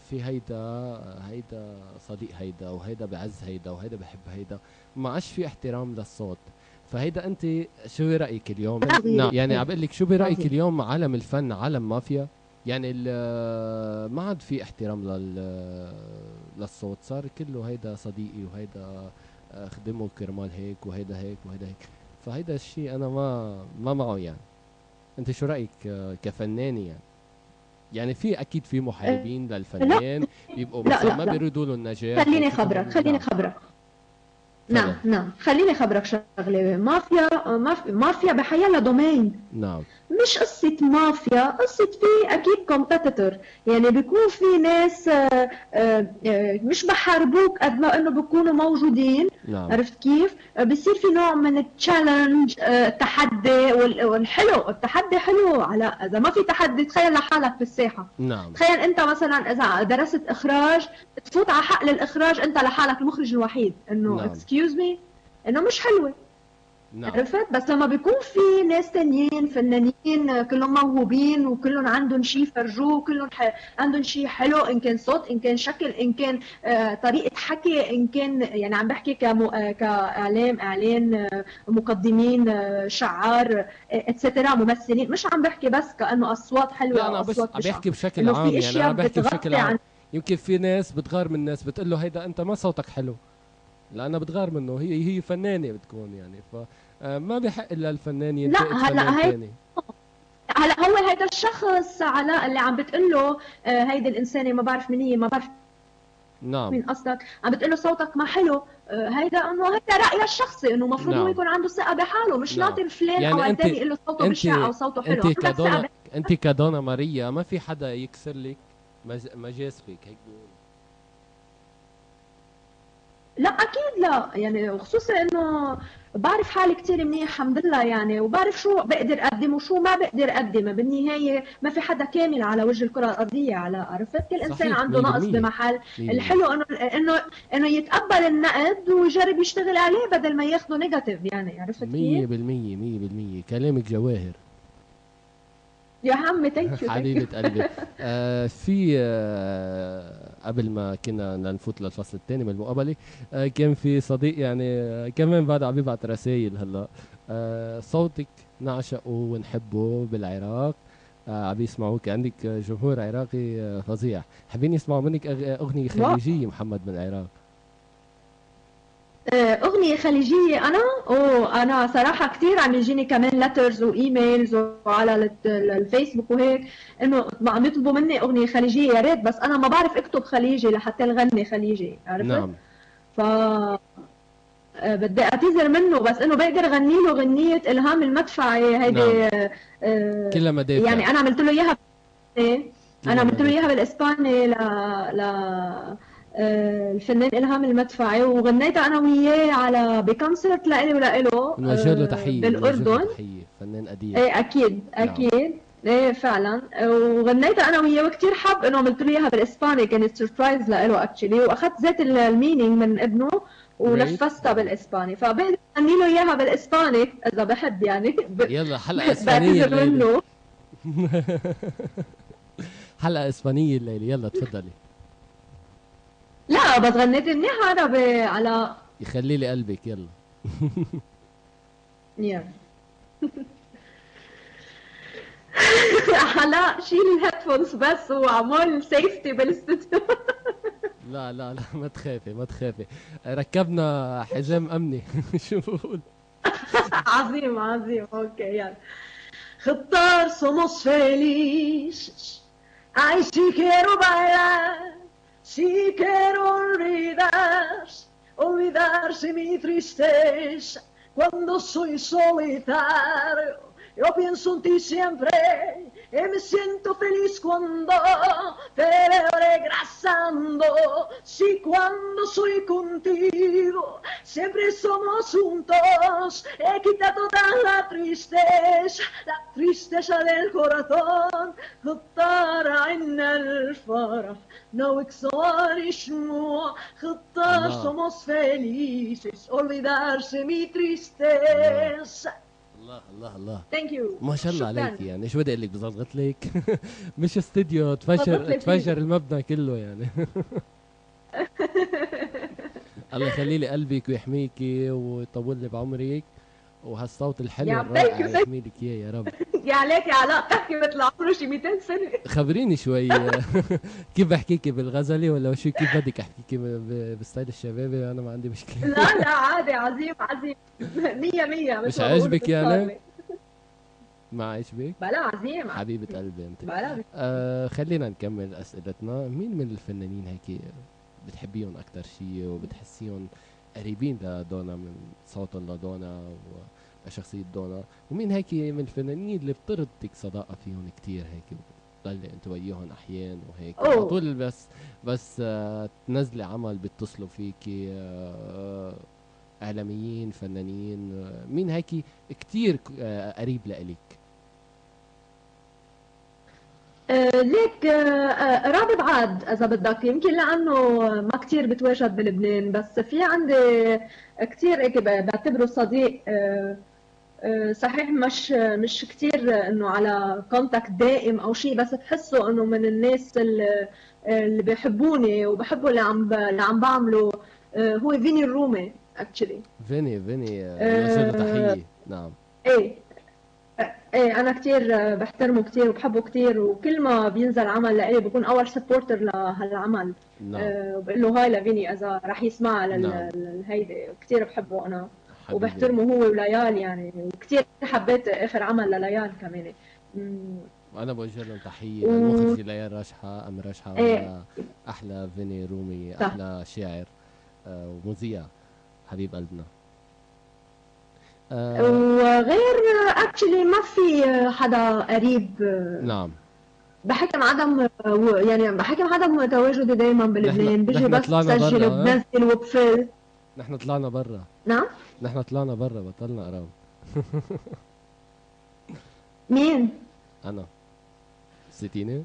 في هيدا صديق هيدا وهيدا بعز هيدا وهيدا بحب هيدا، ما عادش في احترام للصوت. فهيدا انت شو رايك اليوم؟ نعم يعني عم بقول لك شو برايك اليوم عالم الفن عالم مافيا؟ يعني ما عاد في احترام للصوت، صار كله هيدا صديقي وهيدا خدمه كرمال هيك وهيدا هيك وهيدا هيك. فهيدا الشيء انا ما معه يعني. انت شو رايك كفنانه يعني في اكيد في محاربين للفنان بيبقوا مثلا ما بيريدوا له النجاح. خليني خبرك نعم خليني خبرك شغله. مافيا بحيالله دومين. نعم مش قصة مافيا، قصة في أكيد كومبيتيتور. يعني بيكون في ناس مش بحاربوك قد ما إنه بيكونوا موجودين. نعم. عرفت كيف؟ بصير في نوع من التشالنج، التحدي والحلو. التحدي حلو. على إذا ما في تحدي تخيل لحالك بالساحة. نعم. تخيل أنت مثلا إذا درست إخراج تفوت على حقل الإخراج أنت لحالك المخرج الوحيد، إنه اكسكيوز مي إنه مش حلوة. نعم. عرفت؟ بس لما بيكون في ناس تانيين فنانين كلهم موهوبين وكلهم عندهم شيء فرجوه، كلهم عندهم شيء حلو، ان كان صوت، ان كان شكل، ان كان طريقه حكي، ان كان يعني عم بحكي اعلان مقدمين، شعار اتسترا، ممثلين. مش عم بحكي بس كانه اصوات حلوه. لا انا بس عم بحكي بشكل عام. يعني انا بحكي بشكل عام. يمكن في ناس بتغار من الناس بتقول له هيدا انت ما صوتك حلو، لأنها بتغار منه. هي فنانة بتكون يعني، فما بحق إلا الفنان ينتقد فنان ثاني. هلا هو هيدا الشخص علاء اللي عم بتقول له هيدي الإنسانة ما بعرف مين هي، ما بعرف نعم مين قصدك، عم بتقول له صوتك ما حلو. هيدا انه هيدا رأيه الشخصي، انه المفروض هو يكون عنده ثقة بحاله، مش ناطر فلان يعني او الثاني يقول له صوته بشع او صوته حلو. انت كدونا ماريا ما في حدا يكسر لك مجاسفك هيك بيقول. لا اكيد لا، يعني وخصوصا انه بعرف حالي كثير منيح الحمد لله يعني، وبعرف شو بقدر اقدم وشو ما بقدر اقدمه. بالنهايه ما في حدا كامل على وجه الكره الارضيه. على عرفت كل انسان عنده نقص بمحل. الحلو انه يتقبل النقد ويجرب يشتغل عليه بدل ما ياخده نيجاتيف. يعني عرفت كيف؟ 100% كلامك جواهر. يا عمي ثانك يو. حبيبة قلبي. في قبل ما كنا نفوت للفصل الثاني من المقابلة، كان في صديق يعني كمان بعد عم يبعت رسائل هلا. صوتك نعشقه ونحبه بالعراق، عم يسمعوك، عندك جمهور عراقي فظيع. حابين يسمعوا منك أغنية خليجية محمد من العراق. أغنية خليجية أنا صراحة كثير عم يجيني كمان لترز وإيميلز وعلى الفيسبوك وهيك إنه عم يطلبوا مني أغنية خليجية، يا ريت، بس أنا ما بعرف أكتب خليجي لحتى نغني خليجي، عرفت؟ نعم. ف بدي اعتذر منه، بس انه بقدر اغني له غنية الهام المدفعي هيدي. نعم. كلها مدافع. يعني انا عملت له اياها بالاسباني ل الفنان إلهام المدفعي، وغنيتها أنا وياه على بكونسرت لإلي ولإله نوجه له تحية. بالأردن. تحية فنان قدير. إيه أكيد أكيد. ايه فعلا، وغنيتها انا وياه وكثير حب انه عملت له اياها بالاسباني، كانت سربرايز له اكشلي، واخذت ذات المينينج من ابنه ونفذتها بالاسباني، فبقدر اغني له اياها بالاسباني اذا بحب يعني. يلا حلقة اسبانية الليلة. منه. حلقة اسبانية الليلة، يلا تفضلي. لا بس غنيت منيح عربي على يخلي لي قلبك، يلا. يلا. علاء شيل الهيدفونز بس وعمول سيفتي بالاستوديو. لا لا لا، ما تخافي ما تخافي، ركبنا حزام امني. شو بقول؟ عظيم عظيم. اوكي يلا. Juntar somos felices. Ay, si quiero bailar, si quiero olvidarse mi tristeza. Cuando soy solitario, yo pienso en ti siempre y me siento feliz cuando te veo regresando. Si cuando soy contigo, siempre somos juntos. He quitado toda la tristeza del corazón. خطار عنا الفرح نوك صار شموع. خطار somos felices. Olvidarse mi tristeza. الله الله الله. ثانك يو. ما شاء الله عليك، يعني شو بدي اقول لك، بزغط لك. مش استديو تفجر المبنى كله يعني. الله يخلي لي قلبك ويحميكي ويطول لي بعمرك، وهالصوت الحلو الرائع يحمي لك اياه يا رب. يا عليك يا علاء، بتحكي مثل عمره شي 200 سنه. خبريني شوي. كيف بحكيكي بالغزلي ولا شو، كيف بدك احكيكي بستايل الشبابي؟ انا ما عندي مشكله. لا لا عادي، عظيم عظيم. 100 مش عاجبك يعني؟ ما عاجبك؟ بلا عظيم. حبيبة قلبي انت. بلا. خلينا نكمل اسئلتنا. مين من الفنانين هيك بتحبيهم اكثر شيء وبتحسيهم قريبين لدونا من صوتهم لدونا وشخصية دونا، ومين هيك من الفنانين اللي بتربطك صداقة فيهم كتير هيك بتضلي انت وياهم احيان وهيك على طول، بس تنزلي عمل بيتصلوا فيكي، اعلاميين فنانين، مين هيك كتير قريب لإلك؟ ليك رابط عاد اذا بدك، يمكن لانه ما كتير بتواجد بلبنان، بس في عندي كتير هيك بعتبره صديق. صحيح مش كتير انه على كونتاكت دائم او شيء، بس بحسه انه من الناس اللي بيحبوني وبحبوا اللي عم بعمله. هو فيني الرومي اكشلي. فيني نوجه له تحية. نعم. ايه انا كتير بحترمه كتير وبحبه كتير، وكل ما بينزل عمل لإلي بكون اول سبورتر لهالعمل. نعم. وبقول له هاي لفيني اذا رح يسمعها نعم. لهيدي. كتير بحبه انا حبيبي. وبحترمه هو وليال يعني، وكتير حبيت اخر عمل لليال كمان. وانا بوجه لهم تحيه للمخرجه ليال راشحه، ام راشحه. احلى فيني رومي، احلى شاعر ومذيع، حبيب قلبنا. وغير اكشلي ما في حدا قريب. نعم. بحكم عدم تواجدي دائما بلبنان، بيجي بس بسجل وبنزل وبفل. نحن طلعنا برا. نعم؟ نحن طلعنا برا، بطلنا قراب. مين؟ انا نسيتيني؟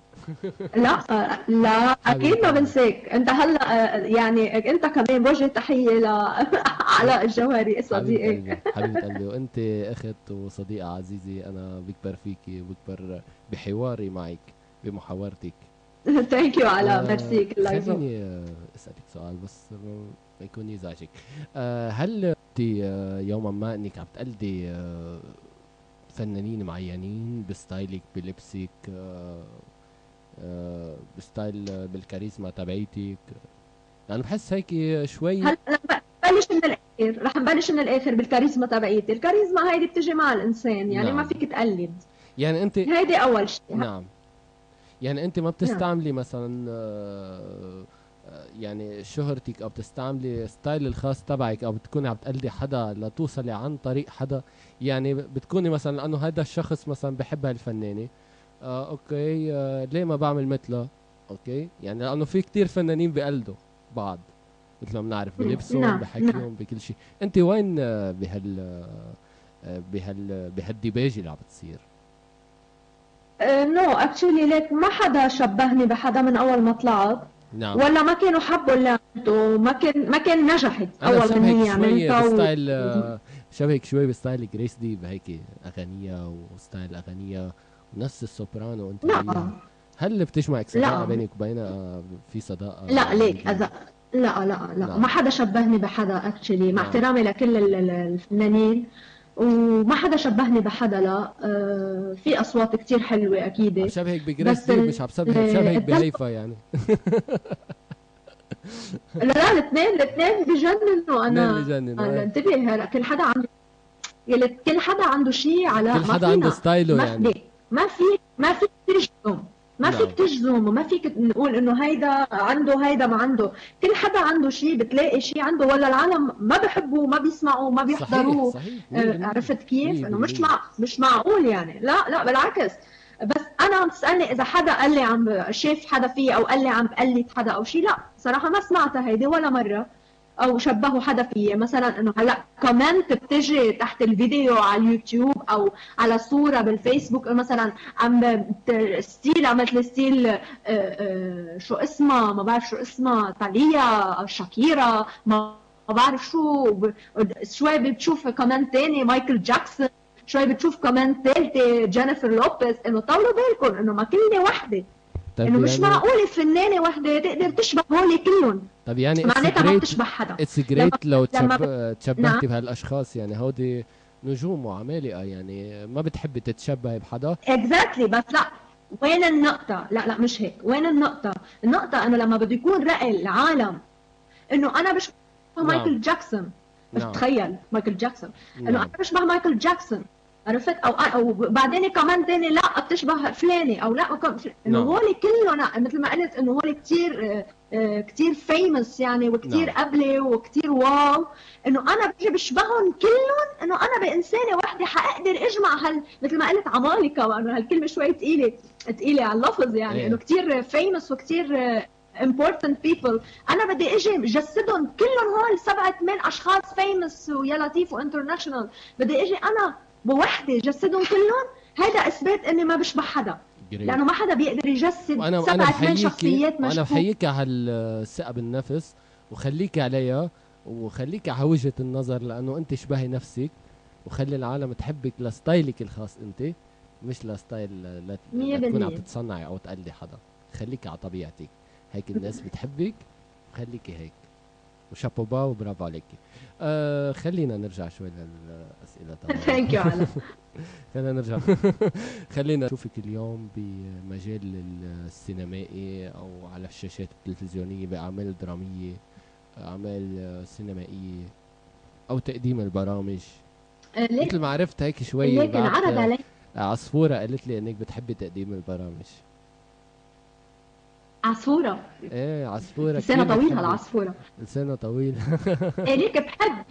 لا لا اكيد ما حبيبة. بنساك انت هلا، يعني انت كمان بوجه تحيه علاء الجوهري حبيبة صديقي. قلبي، حبيبة قلبي، وانت اخت وصديقة عزيزة، انا بكبر فيكي وبكبر بحواري معك، بمحاورتك. ثانك يو علاء، ميرسي كل يوم. خليني اسألك سؤال بس ما يكون يزعجك. هل انت يوما ما انك عم تقلدي فنانين معينين بستايلك، بلبسك، بستايل، بالكاريزما تبعيتك؟ انا بحس هيك شوي. هلا بلش من الاخر، رح نبلش من الاخر بالكاريزما تبعيتي. الكاريزما هيدي بتجي مع الانسان، يعني ما نعم. فيك تقلد. يعني انت، هيدي اول شيء. نعم، يعني انت ما نعم. بتستعملي مثلا يعني شهرتك، او بتستعملي ستايل الخاص تبعك، او بتكوني عم تقلدي حدا لتوصلي عن طريق حدا؟ يعني بتكوني مثلا لانه هذا الشخص مثلا بحب هالفنانة، اوكي، ليه ما بعمل مثله؟ اوكي، يعني لانه في كتير فنانين بيقلدوا بعض، مثل ما بنعرف بلبسهم، نعم. نعم. بحكيهم، بكل شيء. انت وين بهالديباجة اللي عم بتصير؟ نو اكشلي ليك ما حدا شبهني بحدا من اول ما طلعت، نعم. ولا ما كانوا حبوا اللي عملته، ما كان نجحت انا اول شبهك غنية شوي عملتها بستايل شبهك شوي بستايل جريس دي، بهيك اغانيها وستايل اغانيها ونفس السوبرانو انت لا وياها. هل بتجمعك صداقة لا بينك وبينها؟ في صداقة لا ليك موجودة؟ لا لا لا، نعم. ما حدا شبهني بحدا اكشلي، مع نعم. احترامي لكل الفنانين. وما حدا شبهني بحدا، لا. في اصوات كتير حلوة عم اكيد. شبهك بجريس بس دي، مش عم شبهك الدلع. بهيفا يعني. لا لا، الاثنين بجننوا. اثنين انا بجنن. انتبه، هلا كل حدا عنده شيء. كل علاء ما حدا عنده فينا، ستايله ما يعني. في ما فيك تجزم. ما فيك نعم. تجزم، وما فيك نقول انه هيدا عنده هيدا ما عنده. كل حدا عنده شيء، بتلاقي شيء عنده، ولا العالم ما بحبوه، ما بيسمعوه، ما صحيح، بيحضروه. صحيح، 100%. عرفت كيف؟ انه 100%. مش معقول يعني. لا لا، بالعكس. بس انا عم تسالني اذا حدا قال لي عم شاف حدا فيي، او قال لي عم بقلد حدا او شيء. لا صراحه ما سمعتها هيدي ولا مره، او شبهوا حدا فيي. مثلا انه هلا كومنت بتجي تحت الفيديو على اليوتيوب، او على صوره بالفيسبوك، مثلا ستيل عملت لي ستيل، شو اسمها، ما بعرف شو اسمها، تاليا، شاكيرا، ما بعرف شو. شوي بتشوف كومنت تاني مايكل جاكسون، شوي بتشوف كومنت ثالثه جينيفر لوبيز. انه طولوا بالكم انه ما كلمه وحده، طب انه مش يعني، معقوله فنانه وحده تقدر تشبه هول كلهم. طب يعني معناتها ما بتشبه حدا. اتس لما جريت لو لما نعم. تشبهتي بهالاشخاص، يعني هودي نجوم وعمالقه، يعني ما بتحبي تتشبهي بحدا؟ اكزاكتلي. بس لا، وين النقطة؟ لا لا، مش هيك. وين النقطة؟ النقطة انه لما بده يكون رأي العالم انه انا بشبه نعم. مايكل جاكسون. بس نعم. تخيل مايكل جاكسون، انه انا نعم. بشبه مايكل جاكسون. عرفت؟ او بعدين كمان تاني لا بتشبه فلاني، او لا انه نعم. هول كلهم مثل ما قلت انه هول كثير كثير فيمس يعني، وكثير نعم. قبلي، وكثير واو. انه انا بجي بشبههم كلهم، انه انا بانسانه وحده حاقدر اجمع مثل ما قلت عمالقه. وانه هالكلمه شوي ثقيله على اللفظ يعني، انه ايه. كثير فيمس وكثير important people. انا بدي اجي جسدهم كلهم، هول 7 8 اشخاص فيمس ويا لطيف وانترناشونال، بدي اجي انا بوحده جسدهم كلهم. هذا اثبات اني ما بشبه حدا، جريت. لانه ما حدا بيقدر يجسد وانا 7 8 بحييكي، شخصيات وانا مشبوه. بحييكي على الثقه بالنفس، وخليكي عليها، وخليكي على وجهه النظر، لانه انت شبهي نفسك، وخلي العالم تحبك لستايلك الخاص انت، مش لستايل لتكون عم 100%. تتصنعي او تقلدي حدا. خليكي على طبيعتك، هيك الناس بتحبك، خليكي هيك. وشابوبا وبرافو عليكي. خلينا نرجع شوي للاسئله تبعنا. ثانك يو علاء. خلينا نرجع. خلينا نشوفك اليوم بمجال السينمائي، او على الشاشات التلفزيونيه، باعمال دراميه، اعمال سينمائيه، او تقديم البرامج. مثل ما عرفت هيك شوي ليك انعرض بعد علي عصفوره قالت لي انك بتحبي تقديم البرامج. عصفورة. ايه عصفوره لسانها كثير طويل بتحبي. هالعصفورة. لسانها طويل. ايه ليك بحب.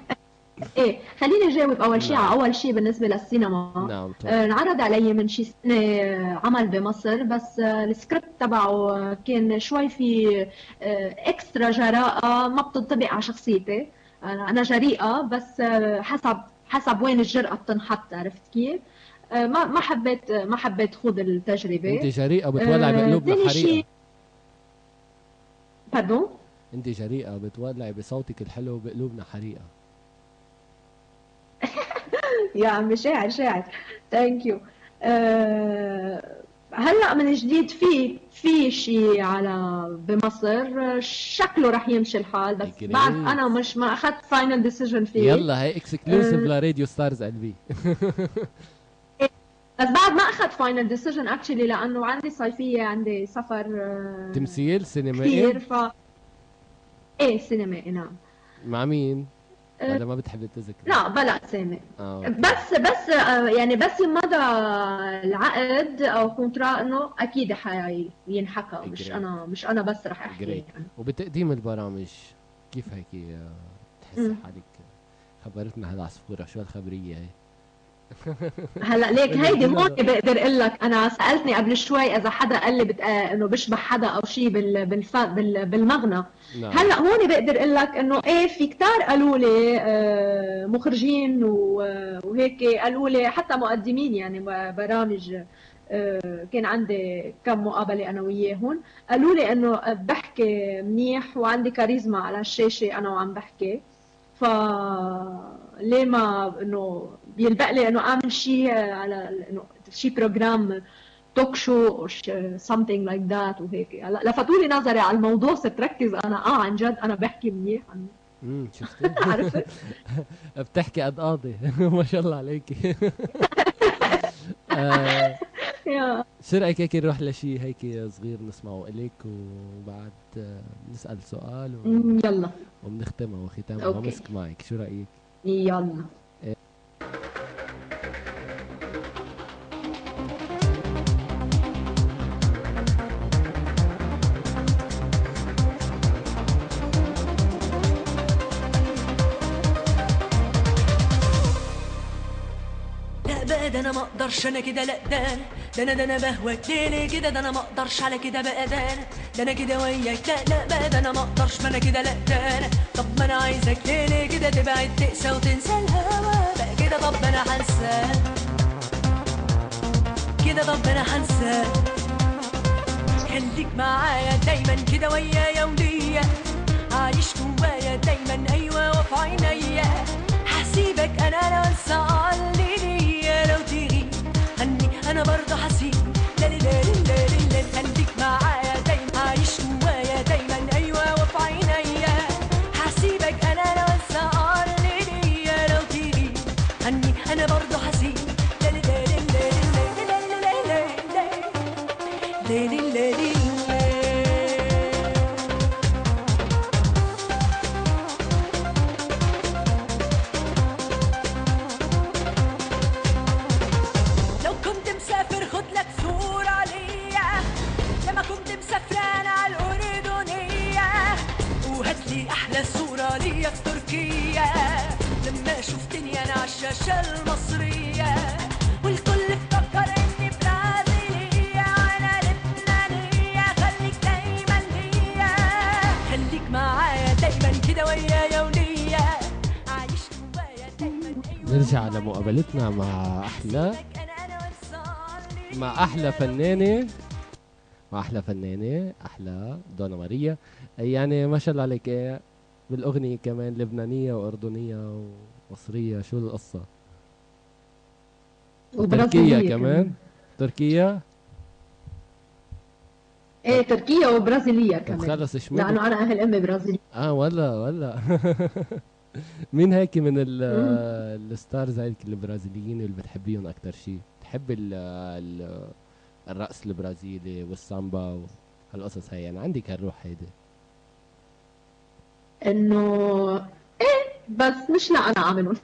ايه خليني اجاوب اول شيء نعم. على اول شيء بالنسبه للسينما. نعم تفضل. انعرض علي من شي سنه عمل بمصر، بس السكريبت تبعه كان شوي في اكسترا جراءه ما بتنطبق على شخصيتي. انا جريئه، بس حسب وين الجرأة بتنحط. عرفت كيف؟ ما حبيت خوض التجربة. انت جريئة بتولعي بقلوبنا ثاني حريقة. شيء باردون. انت جريئة بتولعي بصوتك الحلو بقلوبنا حريقة. يا عم شاعر ثانك يو. هلا من جديد في شيء على بمصر شكله رح يمشي الحال، بس جريت. بعد انا مش ما اخذت فاينل ديسيجن فيه. يلا هي اكسكلوسيف لراديو ستارز قلبي. بس بعد ما اخذت فاينل ديسيجن اكشلي، لانه عندي صيفيه، عندي سفر تمثيل سينمائي كثير ايه سينمائي نعم. مع مين؟ ولا ما بتحبي تذكري؟ لا بلا اسامي. أوكي. بس يعني بس مضى العقد او كونترا انه اكيد حينحكى، مش انا بس رح احكي جريت. يعني. وبتقديم البرامج كيف هيك تحسي حالك؟ خبرتنا هالعصفورة شو هالخبرية هي؟ هلا ليك هيدي هون بقدر اقول لك، انا سالتني قبل شوي اذا حدا قال لي انه بشبه حدا او شيء بالمغنى. نعم. هلا هون بقدر اقول لك انه ايه في كتار قالوا لي مخرجين وهيك قالوا لي، حتى مقدمين يعني برامج، كان عندي كم مقابله انا وياهم، قالوا لي انه بحكي منيح وعندي كاريزما على الشاشه انا وعم بحكي. ف ليه ما انه بيلبق لي انه اعمل شيء على انه شيء بروجرام توك شو او something like that وهيك. هلا لفتوا لي نظري على الموضوع، صرت ركز انا عن جد انا بحكي منيح شفتي؟ عرفت؟ بتحكي قد قاضي. ما شاء الله عليكي. شو رايك هيك نروح لشيء هيك صغير نسمعه الك، وبعد نسال سؤال يلا وبنختمها وختامها أوكي. ومسك معك، شو رايك؟ يلا. ده انا ما اقدرش انا كده، لا ده انا بهواك ليه كده، ده انا ما اقدرش على كده بقى، ده انا كده وياك، لا بقى ده انا ما اقدرش، ما انا كده لا طب ما انا عايزك ليه كده تبعد تقسى وتنسى الهوا بقى كده، طب انا هنسى كده، طب انا هنسى. خليك معايا دايما كده ويايا وليا، عايش جوايا دايما ايوه وفي عينيا، هسيبك انا لو انسى اللي ليا، لو تغيب عني انا برضه هسيب، لا لا لا لا لا. خليك معايا دايما عايش جوايا دايما ايوه وفي عينيا، هسيبك انا لو انسى اللي ليا، لو تغيب عني انا برضه هسيب، لا لا لا لا لا لا لا لا لا لا. أحلى صورة ليا في تركيا لما شفتني أنا عالشاشة المصرية، والكل افتكر إني برازيلية وأنا لبنانية، خليك دايما ليا، خليك معايا دايما كده ويايا وليا، عايش جوايا دايما. نرجع لمقابلتنا مع أحلى فنانة، أحلى دونا ماريا. يعني ما شاء الله عليك، بالأغنية كمان لبنانية وأردنية ومصرية، شو القصة؟ وتركية كمان. تركيا؟ ايه تركيا وبرازيلية كمان. خلص شمال، لأنه أنا أهل أمي برازيلي. ولا مين هيك من الستارز هيك البرازيليين اللي بتحبيهم أكتر شيء؟ بتحب الرقص البرازيلي والسامبا وهالقصص هي؟ يعني عندك هالروح هيدي؟ انه ايه بس مش لا انا اعملهم.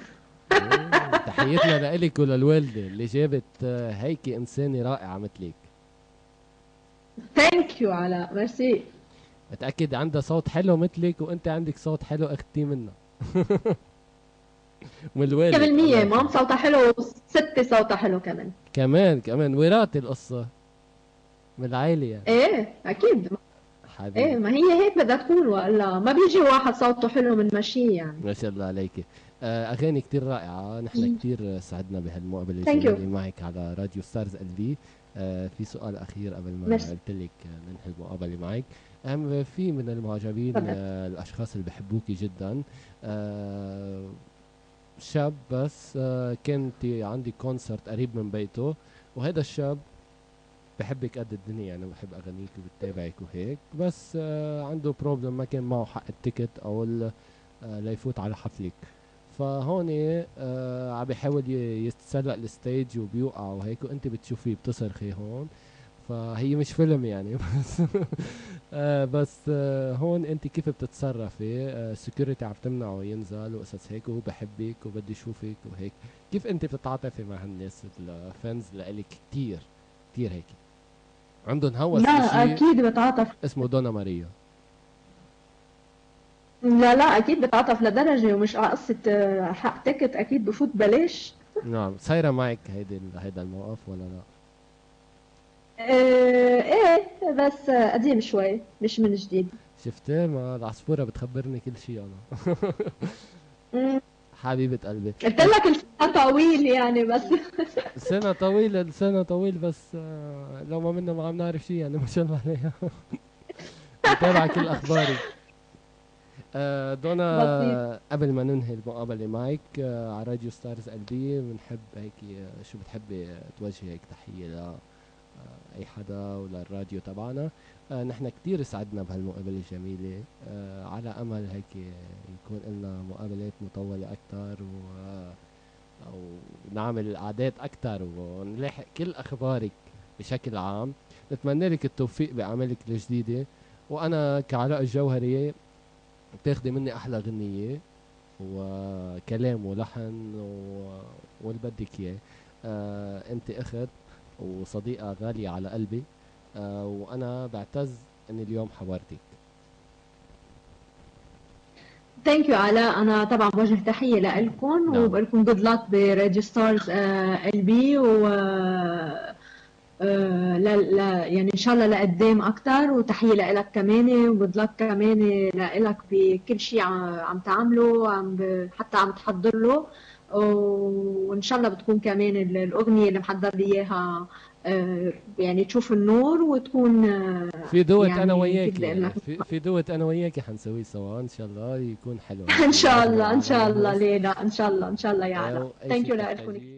تحياتنا لإلك وللوالدة اللي جابت هيك إنسانة رائعة مثلك. ثانك يو علاء، ميرسي. متأكد عندها صوت حلو مثلك، وأنت عندك صوت حلو أختي منها. والوالد 100% مام صوتها حلو، وستي صوتها حلو كمان وراثة القصة من العائلة يعني. ايه اكيد. حبيبي. ايه، ما هي هيك بدها تكون، والا ما بيجي واحد صوته حلو من ماشيه يعني. ما شاء الله عليك. اغاني كتير رائعه، نحن كتير سعدنا بهالمقابله ثانك يو. الجميله معك على راديو ستارز ال في. في سؤال اخير قبل ما ميرسي. قلت لك ننهي المقابله معك. في من المعجبين تفضل. الاشخاص اللي بحبوكي جدا، شاب بس كنت عندي كونسرت قريب من بيته، وهذا الشاب بحبك قد الدنيا يعني، بحب اغانيك وبتابعك وهيك، بس عنده بروبلم، ما كان معه حق التيكت او ليفوت على حفلك. فهون عم بيحاول يتسلق الستيج وبيوقع وهيك، وانت بتشوفيه بتصرخي هون. فهي مش فيلم يعني بس هون انت كيف بتتصرفي؟ سكيورتي عم تمنعه ينزل وقصص هيك، وهو بحبك وبده يشوفك وهيك، كيف انت بتتعاطفي مع هالناس الفانز لإلك كتير كتير هيك عندهم هوس لا بشيء اكيد بتعاطف. اسمه دونا ماريا؟ لا لا، اكيد بتعاطف لدرجه، ومش على قصه حق تكت، اكيد بفوت بلاش. نعم، صايرة معك هيدا الموقف ولا لا؟ ايه، بس قديم شوي، مش من جديد. شفتي، ما العصفورة بتخبرني كل شيء أنا. مم. حبيبة قلبي. قلت لك الفيلم طويل يعني بس. سنة طويلة، سنة طويل، بس لو ما منا ما عم نعرف شيء يعني، ما شاء الله عليها. متابعة كل أخباري. بسيط. دونا، قبل ما ننهي المقابلة معك على راديو ستارز ال بي، بنحب هيك شو بتحبي توجهي هيك تحية ل أي حدا وللراديو تبعنا؟ نحن كتير سعدنا بهالمقابلة الجميلة، على أمل هيك يكون لنا مقابلات مطولة أكتر ونعمل أعداد أكتر ونلاحق كل أخبارك بشكل عام. نتمنى لك التوفيق بعملك الجديدة، وأنا كعلاء الجوهري بتاخدي مني أحلى غنية وكلام ولحن واللي بدك إياه. أنت أخت وصديقة غالية على قلبي، وأنا بعتز إني اليوم حضرتك. ثانك يو علاء، انا طبعا بوجه تحيه لكم، نعم. وبقول لكم جود لك براديو ستارز ال بي، و لا لا يعني ان شاء الله لقدام اكثر، وتحيه لك كمان، وجود لك كمان لك بكل شيء عم تعمله، حتى عم تحضر له، وان شاء الله بتكون كمان الاغنيه اللي محضر لي اياها يعني تشوف النور، وتكون في دوت انا يعني كيف وياكي بدي اقول يعني، لك. في دوت انا وياكي حنسويه سوا ان شاء الله، يكون حلو ان هيك شاء ويعجبوا الله، ان شاء الله، الناس. ليه لا، ان شاء الله، ان شاء الله يا علاء. واي ثانك شيء يو لكم. بتحتاجيه